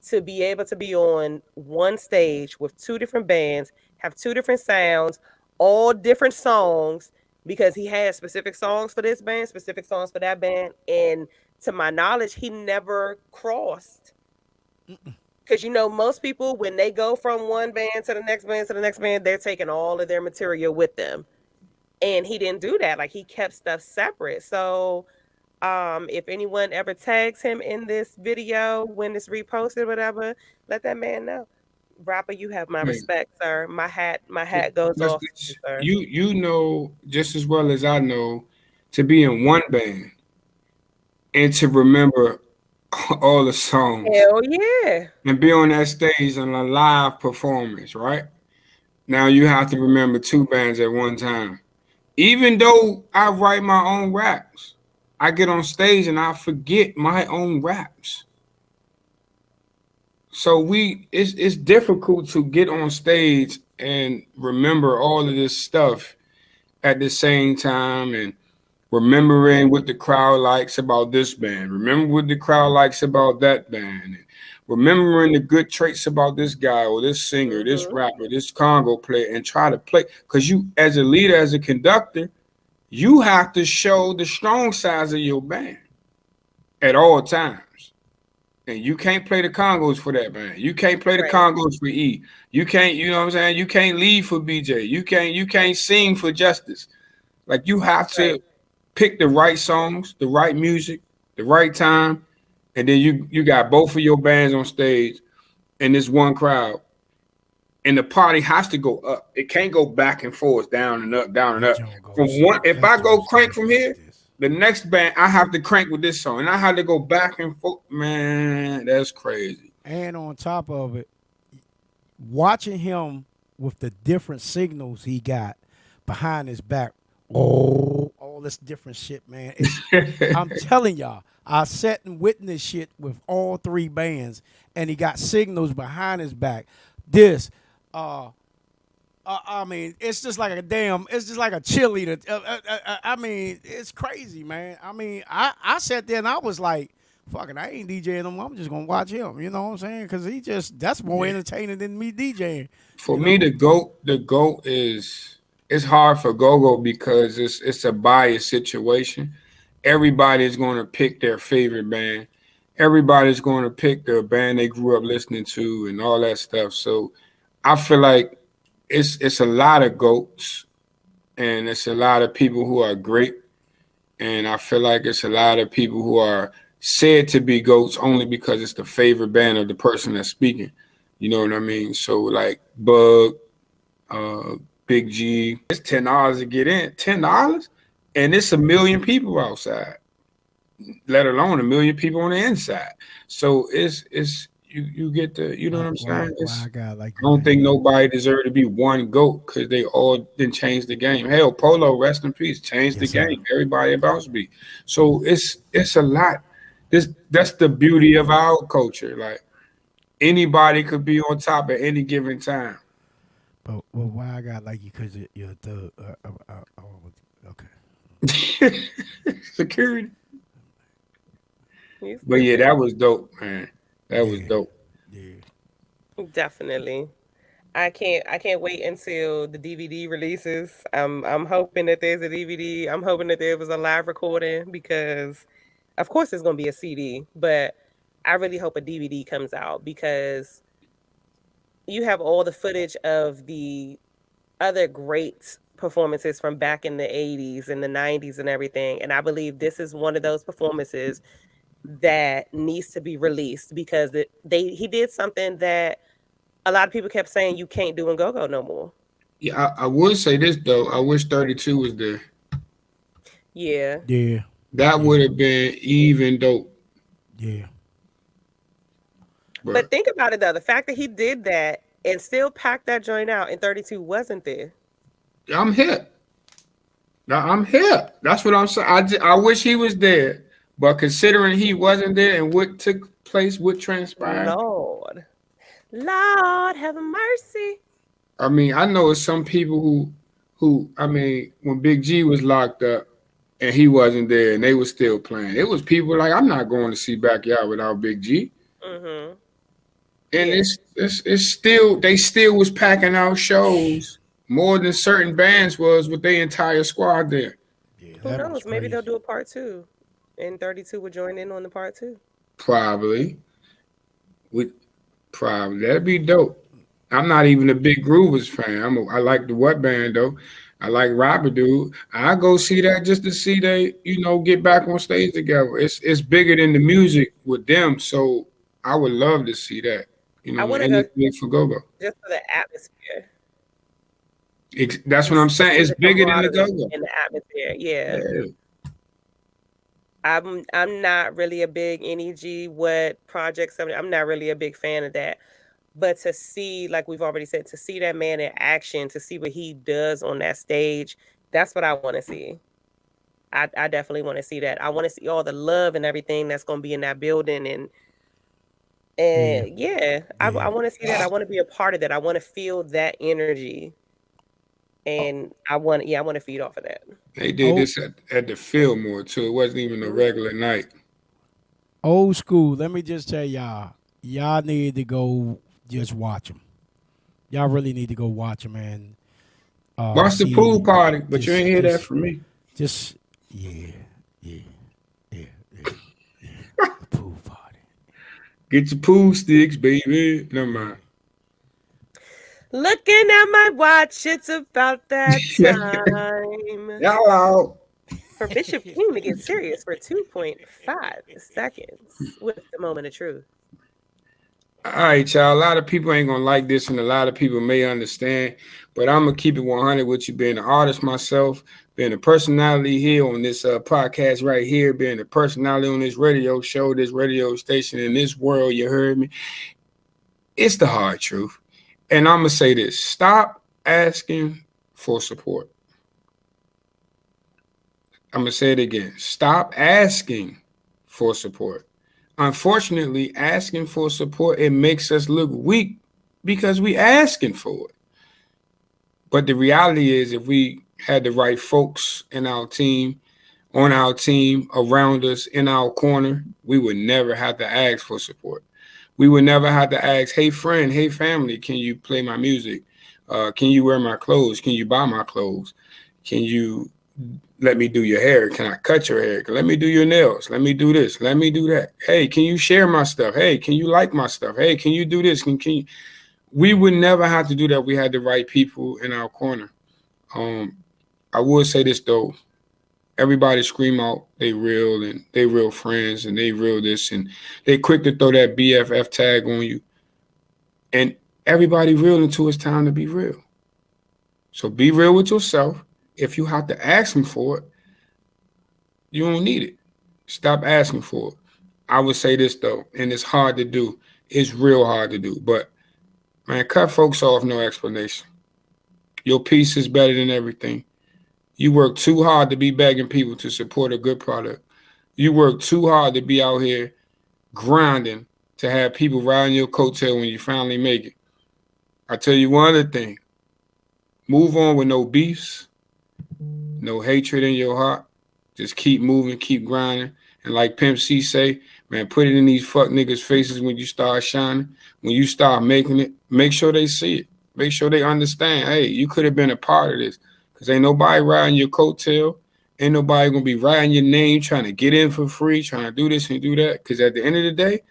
to be able to be on one stage with two different bands, have two different sounds, all different songs, because he has specific songs for this band, specific songs for that band. And to my knowledge, he never crossed. Because most people, when they go from one band to the next band to the next band, they're taking all of their material with them. And he didn't do that. Like, he kept stuff separate. So if anyone ever tags him in this video when it's reposted, whatever, let that man know. Rapper, you have my respect, sir. My hat goes off to you, sir. You know just as well as I know, to be in one band and to remember all the songs. Hell yeah. And be on that stage on a live performance, right? Now you have to remember two bands at one time. Even though I write my own raps, I get on stage and I forget my own raps. So it's difficult to get on stage and remember all of this stuff at the same time, and remembering what the crowd likes about this band, remember what the crowd likes about that band, and remembering the good traits about this guy or this singer, this rapper, this Congo player, and try to play. Because you, as a leader, as a conductor, you have to show the strong sides of your band at all times. And you can't play the Congos for that band. You can't play the Congos for E. You can't, you know what I'm saying? You can't lead for BJ. You can't sing for Justice. Like, you have to pick the right songs, the right music, the right time, and then you got both of your bands on stage in this one crowd. And the party has to go up. It can't go back and forth, down and up, down and up. From one, if I go crank from here, the next band I have to crank with this song, and I have to go back and forth. Man, that's crazy. And on top of it, watching him with the different signals he got behind his back, all this different shit, man. I'm telling y'all, I sat and witnessed shit with all three bands, and he got signals behind his back. I mean, it's just like it's just like a cheerleader. I mean, it's crazy, man. I mean, I sat there and I was like, fucking, I ain't DJing him. I'm just going to watch him. You know what I'm saying? Because that's more entertaining than me DJing. For me, the GOAT is, it's hard for Go-Go because it's a biased situation. Everybody's going to pick their favorite band. Everybody's going to pick the band they grew up listening to and all that stuff. So I feel like it's a lot of GOATs, and it's a lot of people who are great. And I feel like it's a lot of people who are said to be GOATs only because it's the favorite band of the person that's speaking. You know what I mean? So like Bug, Big G, it's $10 to get in. $10? And it's 1 million people outside, let alone 1 million people on the inside. So it's you get the, you know what I'm saying? I don't think nobody deserved to be one GOAT because they all didn't change the game. Hell, Polo, rest in peace, changed the game. Everybody about to be. So it's a lot. That's the beauty of our culture. Like, anybody could be on top at any given time. But why I got like you? Because you're a thug. Okay. Security. But yeah, that was dope, man. That was dope. Definitely. I can't wait until the DVD releases. I'm hoping that there's a DVD. I'm hoping that there was a live recording because of course there's gonna be a CD, but I really hope a DVD comes out because you have all the footage of the other great performances from back in the 80s and the 90s and everything. And I believe this is one of those performances that needs to be released because he did something that a lot of people kept saying you can't do in go-go no more. Yeah, I would say this though. I wish 32 was there. Yeah. Yeah. That would have been even dope. Yeah. But think about it though, the fact that he did that and still packed that joint out and 32 wasn't there. I'm hip. I'm hip. That's what I'm saying. I wish he was there, but considering he wasn't there and what took place, what transpired. Lord have mercy. I mean, I know some people who I mean, when Big G was locked up and he wasn't there and they were still playing, it was people like, I'm not going to see Backyard without Big G. Mm-hmm. And it's still, they still was packing out shows more than certain bands was with their entire squad there. Who knows? Maybe they'll do a part 2 and 32 would join in on the part 2. Probably. That'd be dope. I'm not even a big Groovers fan. I like the What Band though. I like Robert Dude. I go see that just to see they, get back on stage together. It's bigger than the music with them, so I would love to see that. I want to go for go-go. just for the atmosphere. That's what I'm saying. It's bigger than the go-go. In the atmosphere, yeah. I'm not really a big NEG what project. I'm not really a big fan of that. But to see, like we've already said, to see that man in action, to see what he does on that stage, that's what I want to see. I definitely want to see that. I want to see all the love and everything that's going to be in that building. And I want to see that. I want to be a part of that. I want to feel that energy. And I want to feed off of that. They did this at the Fillmore too. It wasn't even a regular night. Old school. Let me just tell y'all need to go just watch them. Y'all really need to go watch them, man. Watch the pool party, but you ain't hear that from me. Just the pool party. Get your pool sticks, baby. Never mind. Looking at my watch, it's about that time. Hello. For Bishop King to get serious for 2.5 seconds with the moment of truth. All right, y'all. A lot of people ain't gonna like this, and a lot of people may understand, but I'm gonna keep it 100 with you. Being an artist myself, being a personality here on this podcast right here, being a personality on this radio show, this radio station, in this world. You heard me. It's the hard truth, and I'm gonna say this: stop asking for support. I'm gonna say it again: stop asking for support. Unfortunately, asking for support, it makes us look weak because we asking for it. But the reality is, if we had the right folks in our team, on our team, around us, in our corner, we would never have to ask for support. We would never have to ask, hey, friend, hey, family, can you play my music? Can you wear my clothes? Can you buy my clothes? Can you let me do your hair? Can I cut your hair? Let me do your nails. Let me do this. Let me do that. Hey, can you share my stuff? Hey, can you like my stuff? Hey, can you do this? Can you? We would never have to do that. We had the right people in our corner. I would say this though. Everybody scream out they real and they real friends and they real this and they quick to throw that BFF tag on you. And everybody real until it's time to be real. So be real with yourself. If you have to ask them for it, you don't need it. Stop asking for it. I would say this though, and it's hard to do. It's real hard to do. But man, cut folks off, no explanation. Your piece is better than everything. You work too hard to be begging people to support a good product. You work too hard to be out here grinding to have people riding your coattail when you finally make it. I tell you one other thing. Move on with no beefs. No hatred in your heart. Just keep moving, keep grinding, And like Pimp C say, man, put it in these fuck niggas' faces when you start shining. When you start making it, make sure they see it. Make sure they understand, hey, you could have been a part of this. Because ain't nobody riding your coattail. Ain't nobody going to be riding your name, trying to get in for free, trying to do this and do that. Because at the end of the day,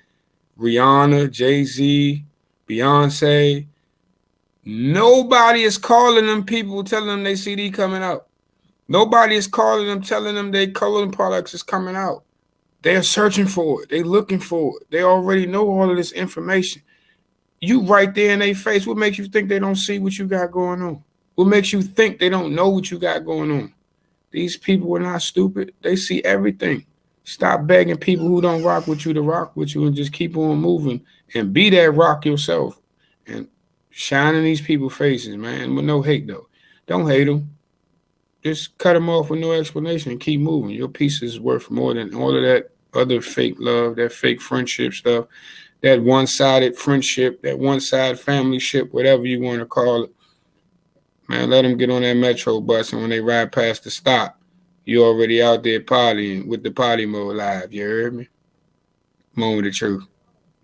Rihanna, Jay-Z, Beyonce, nobody is calling them people telling them they CD coming out. Nobody is calling them telling them their coloring products is coming out. They're searching for it. They're looking for it. They already know all of this information. You right there in their face. What makes you think they don't see what you got going on? What makes you think they don't know what you got going on? These people are not stupid. They see everything. Stop begging people who don't rock with you to rock with you and just keep on moving and be that rock yourself. And shine in these people's faces, man, with no hate, though. Don't hate them. Just cut them off with no explanation and keep moving. Your piece is worth more than all of that other fake love, that fake friendship stuff, that one-sided friendship, that one-sided family ship, whatever you want to call it. Man, let them get on that metro bus, and when they ride past the stop, you already out there partying with the Partymode Live. You heard me? Moment of truth.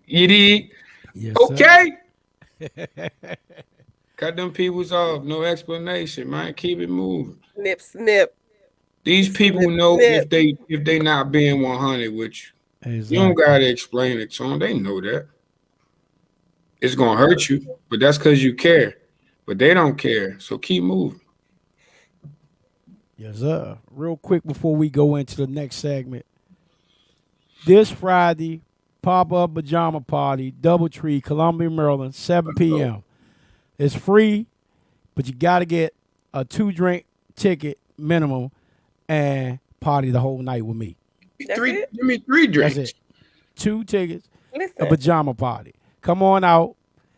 You did? Yes, okay. Cut them peoples off. No explanation, man. Keep it moving. Snip, snip. These people Snip, know snip. if they not being 100 with you. Exactly. You don't gotta explain it to them. They know that. It's gonna hurt you, but that's because you care. But they don't care, so keep moving. Yes, sir. Real quick before we go into the next segment. This Friday, pop-up pajama party, Doubletree, Columbia, Maryland, 7 p.m. It's free, but you got to get a 2-drink ticket minimum and party the whole night with me. Give me 3 drinks. That's it. 2 tickets, Listen. a pajama party. Come on out.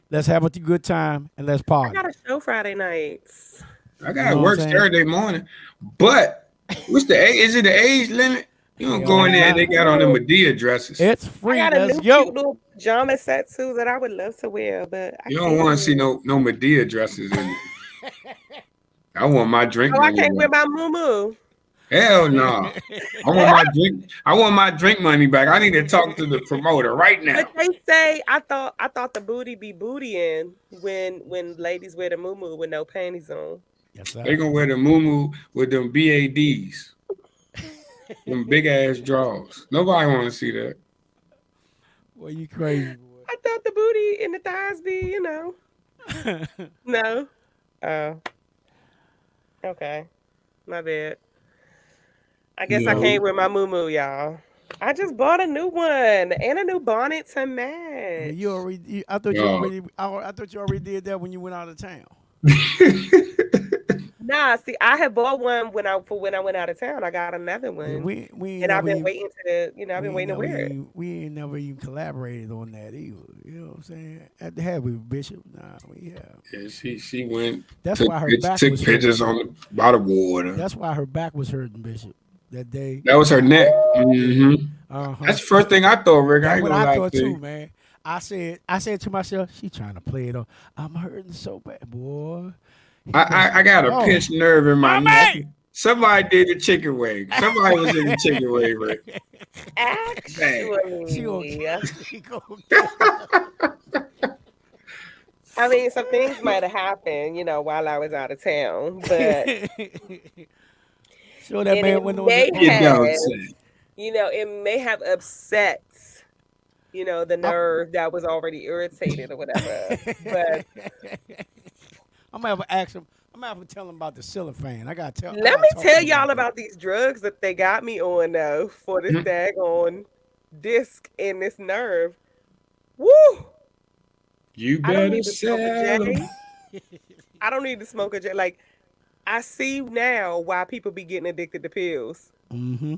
Let's have a good time and let's I party. got a show Friday nights. I gotta work Saturday morning. But what's the age? Is it the age limit? You don't go in there and they got on the Medea dresses. It's free. I got a Let's new go. cute little pajama set too that I would love to wear, but You don't want to see no Medea dresses in it. I want my drink. Oh, I money can't wear back. my muumuu. Hell no. I want my drink money back. I need to talk to the promoter right now. But they say I thought the booty be bootying when ladies wear the muumuu with no panties on. Yes, sir. They gonna wear the muumuu with them BADs. Them big ass drawers. Nobody want to see that. Well, you crazy, boy. I thought the booty and the thighs be, No. Oh. Okay. My bad. I guess I can't wear my muumuu, y'all. I just bought a new one and a new bonnet to match. You already. I thought you already did that when you went out of town. Nah, see, I had bought one when I went out of town. I got another one, and I've been waiting to, to wear it. We ain't never even collaborated on that either. You know what I'm saying? Have we, Bishop? Nah, we have. Yeah, she went. That's took, why her back took was pictures hurting. by the water. That's why her back was hurting, Bishop. That day. That was her neck. Mm-hmm. That's the first thing I thought, Rick. That's I ain't what gonna I lie thought to too, you. man. I said to myself, she trying to play it off. I'm hurting so bad, boy. I got a pinched nerve in my neck. Somebody did the chicken wing. Somebody was in the chicken wing, Rick. Actually, I mean, some things might have happened, while I was out of town, but sure that man went on it may have upset, the nerve that was already irritated or whatever. But I'm gonna have to ask him. I'm gonna have to tell him about the cellophane. I gotta tell. Let me tell y'all about these drugs that they got me on though for this daggone disc and this nerve. Woo! You I don't better need to smoke a sell J. 'em. I don't need to smoke a J. Like, I see now why people be getting addicted to pills. Mm-hmm.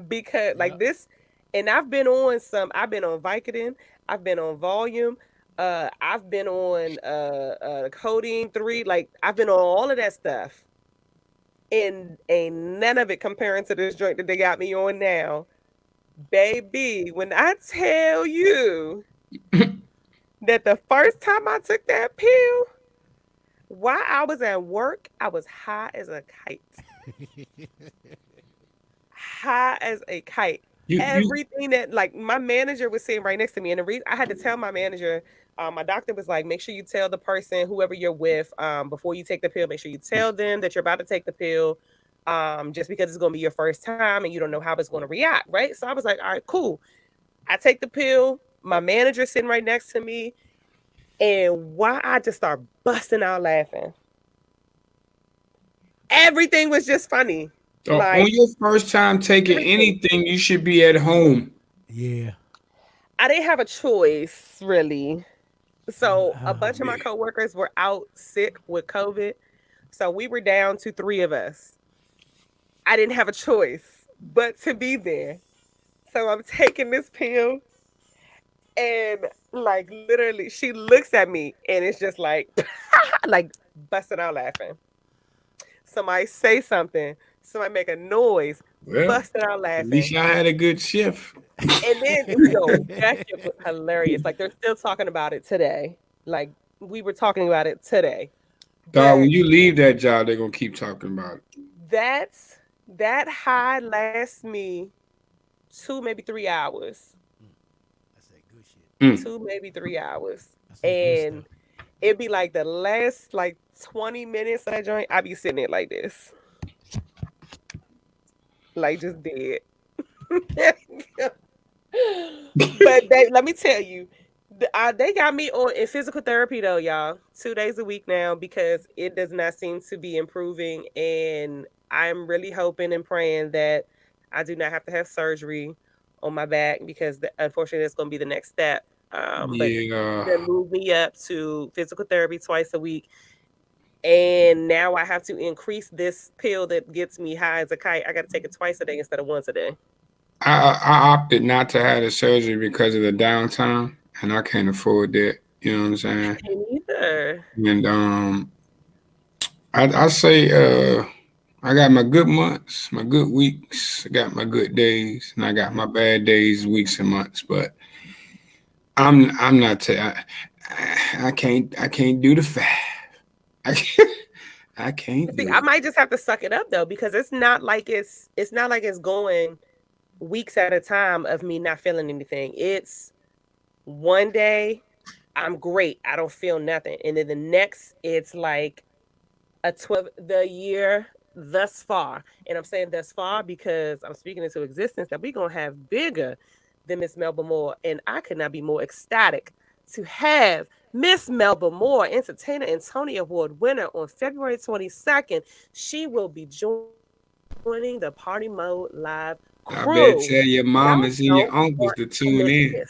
Because like this, and I've been on Vicodin, I've been on Volume, I've been on Codeine 3, like I've been on all of that stuff. And ain't none of it comparing to this joint that they got me on now. Baby, when I tell you that the first time I took that pill, while I was at work, I was high as a kite. High as a kite. everything that like my manager was sitting right next to me, and the reason I had to tell my manager, my doctor was like, make sure you tell the person, whoever you're with, before you take the pill, make sure you tell them that you're about to take the pill, just because it's going to be your first time and you don't know how it's going to react, right? So I was like, all right, cool. I take the pill. My manager sitting right next to me, and why I just start busting out laughing. Everything was just funny. On your first time taking anything, you should be at home. Yeah. I didn't have a choice, really. So a bunch of my coworkers were out sick with COVID. So we were down to 3 of us. I didn't have a choice but to be there. So I'm taking this pill, and like literally she looks at me and it's just like like busting out laughing. Somebody say something, somebody make a noise, Well, busting out at least laughing. y'all had a good shift. And then that shit was hilarious. Like they're still talking about it today. Like we were talking about it today. Dog, when you leave that job, they're gonna keep talking about it. That high lasts me 2, maybe 3 hours. That's that good shit. 2, maybe 3 hours. And it'd be like the last like 20 minutes of that joint, I'd be sitting there like this. Like just dead. But let me tell you, they got me in physical therapy though, y'all, 2 days a week now because it does not seem to be improving, and I'm really hoping and praying that I do not have to have surgery on my back because unfortunately that's going to be the next step. But they moved me up to physical therapy twice a week, and now I have to increase this pill that gets me high as a kite. I got to take it twice a day instead of once a day. I opted not to have the surgery because of the downtime, and I can't afford that. You know what I'm saying? I can't either. And I say I got my good months, my good weeks, I got my good days, and I got my bad days, weeks, and months. But I'm not. I can't do the 5. I can't. See, I might just have to suck it up though because it's not like it's going weeks at a time of me not feeling anything. It's one day I'm great, I don't feel nothing, and then the next it's like a 12 the year thus far, and I'm saying thus far because I'm speaking into existence that we're gonna have bigger than Miss Melba Moore, and I could not be more ecstatic to have Miss Melba Moore, Entertainer and Tony Award winner, on February 22nd. She will be joining the Party Mode Live crew. I better tell your mamas and your uncles to tune in.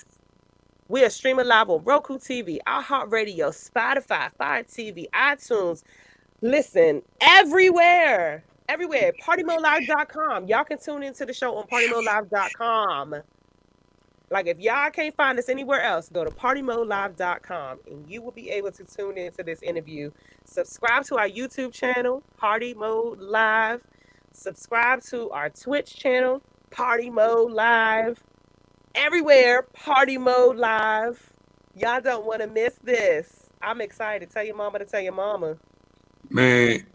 We are streaming live on Roku TV, iHeartRadio, Spotify, Fire TV, iTunes. Listen, everywhere. Partymodelive.com. Y'all can tune into the show on partymodelive.com. Like if y'all can't find us anywhere else, go to partymodelive.com and you will be able to tune into this interview. Subscribe to our YouTube channel, Party Mode Live. Subscribe to our Twitch channel, Party Mode Live. Everywhere, Party Mode Live. Y'all don't want to miss this. I'm excited. Tell your mama to tell your mama. Man,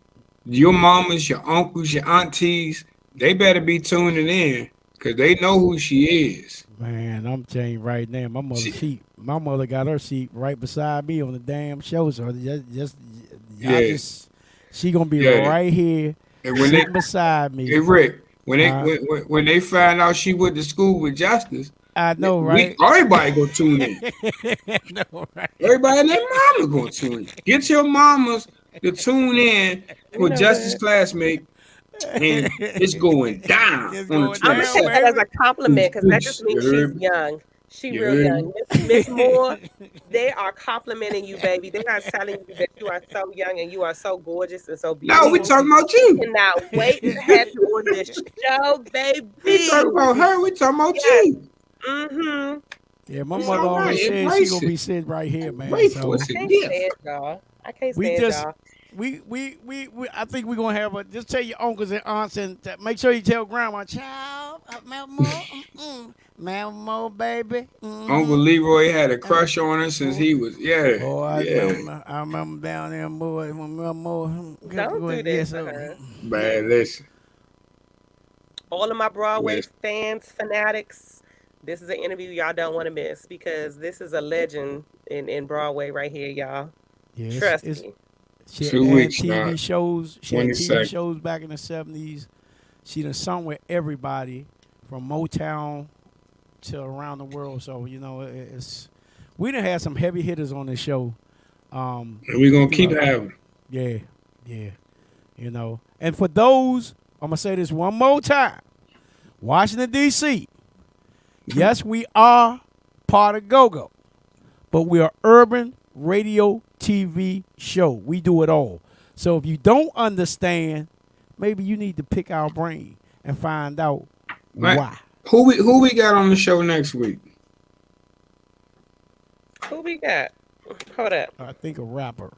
your mamas, your uncles, your aunties, they better be tuning in because they know who she is. Man, I'm telling you right now, my mother got her seat right beside me on the damn show. So she gonna be right here, sitting beside me. Hey Rick, when they find out she went to school with Justice, I know, right? Everybody gonna tune in. No, right? Everybody and their mama gonna tune in. Get your mamas to tune in for Justice classmate. And it's going down. I'm gonna take that as a compliment because that just means she's young. She real young. Miss Moore, they are complimenting you, baby. They are telling you that you are so young and you are so gorgeous and so beautiful. No, we talking about you. I cannot wait to have you on this show, baby. We talking about her. We talking about you. Mm-hmm. Yeah, my mother always said she gonna be sitting right here, man. So I can't stand y'all. I can't stand y'all. We I think we're gonna have just tell your uncles and aunts and make sure you tell grandma, child, Mel baby. Uncle Leroy had a crush on her since he was Oh, I remember down there, boy. Don't do this to her. Man, listen. all of my Broadway Yes. fans, fanatics, this is an interview y'all don't want to miss because this is a legend in Broadway right here, y'all. Yeah, Trust me. She 2 had weeks, TV dog. shows. She had TV 22nd. shows back in the 70s. She done sung with everybody from Motown to around the world. So, you know, we done had some heavy hitters on this show. And we're going to keep having. Yeah, yeah. You know. And for those, I'm going to say this one more time. Washington, D.C., yes, we are part of Go-Go, but we are urban radio TV show. We do it all. So if you don't understand, maybe you need to pick our brain and find out Right. why. Who we got on the show next week? Who we got? Hold up. I think a rapper.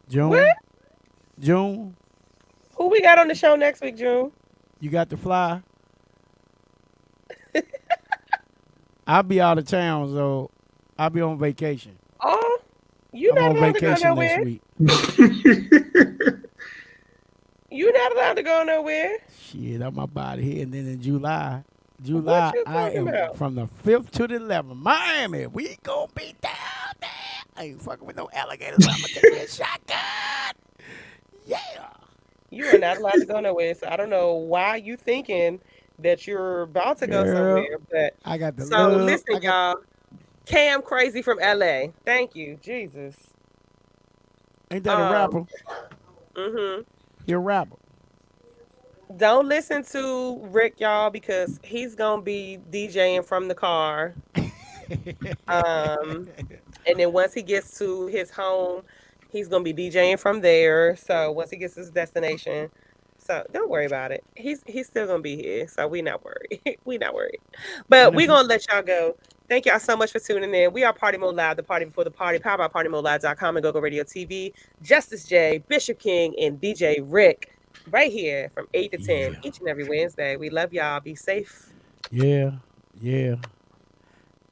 June. What? June, Who we got on the show next week, June? you got the fly? I'll be out of town, so I'll be on vacation. Oh, you I'm not on allowed to go vacation nowhere. next week. You not allowed to go nowhere. Shit, I'm about here. And then in July, I talking am about? from the 5th to the 11th. Miami, we gonna be down there. I ain't fucking with no alligators. I'm gonna take me a shotgun. Yeah. You are not allowed to go nowhere. So I don't know why you thinking that you're about to go Girl, somewhere. But I got the so love. listen, y'all. Cam Crazy from LA. Thank you, Jesus. Ain't that a rapper? Mm-hmm. He a rapper. Don't listen to Rick, y'all, because he's gonna be DJing from the car. And then once he gets to his home, he's gonna be DJing from there. So once he gets to his destination, so don't worry about it. He's still gonna be here. So we not worried. We not worried. But we're gonna let y'all go. Thank y'all so much for tuning in. We are Party Mode Live, the party before the party, powered by PartyModeLive.com and GoGo Radio TV. Justice J, Bishop King, and DJ Rick, right here from 8 to 10 each and every Wednesday. We love y'all. Be safe. Yeah, yeah.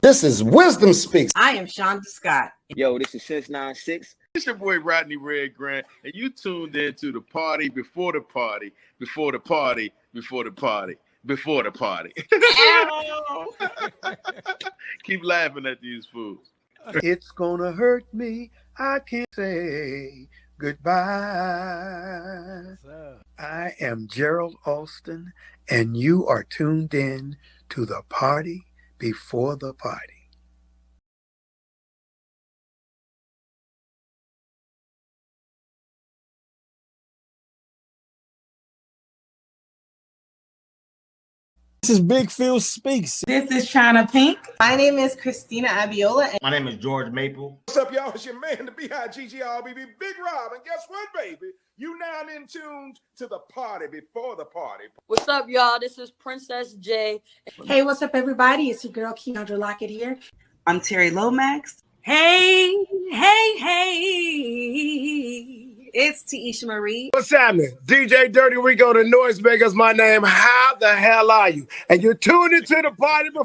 This is Wisdom Speaks. I am Shonda Scott. Yo, this is Since 96. It's your boy Rodney Red Grant, and you tuned in to the party before the party, before the party, before the party, before the party. Keep laughing at these fools. It's gonna hurt me. I can't say goodbye. I am Gerald Alston, and you are tuned in to the party before the party. This is Big Phil Speaks. This is China Pink. My name is Christina Abiola. My name is George Maple. What's up, y'all? It's your man, the BIGGRBB, Big Rob. And guess what, baby? You now in tuned to the party before the party. What's up, y'all? This is Princess J. Hey, what's up, everybody? It's your girl, Keandra Lockett here. I'm Terry Lomax. Hey, hey, hey. It's Taisha Marie. What's happening? DJ Dirty Rico, the Noisemakers. My name. How the hell are you? And you're tuned into the party before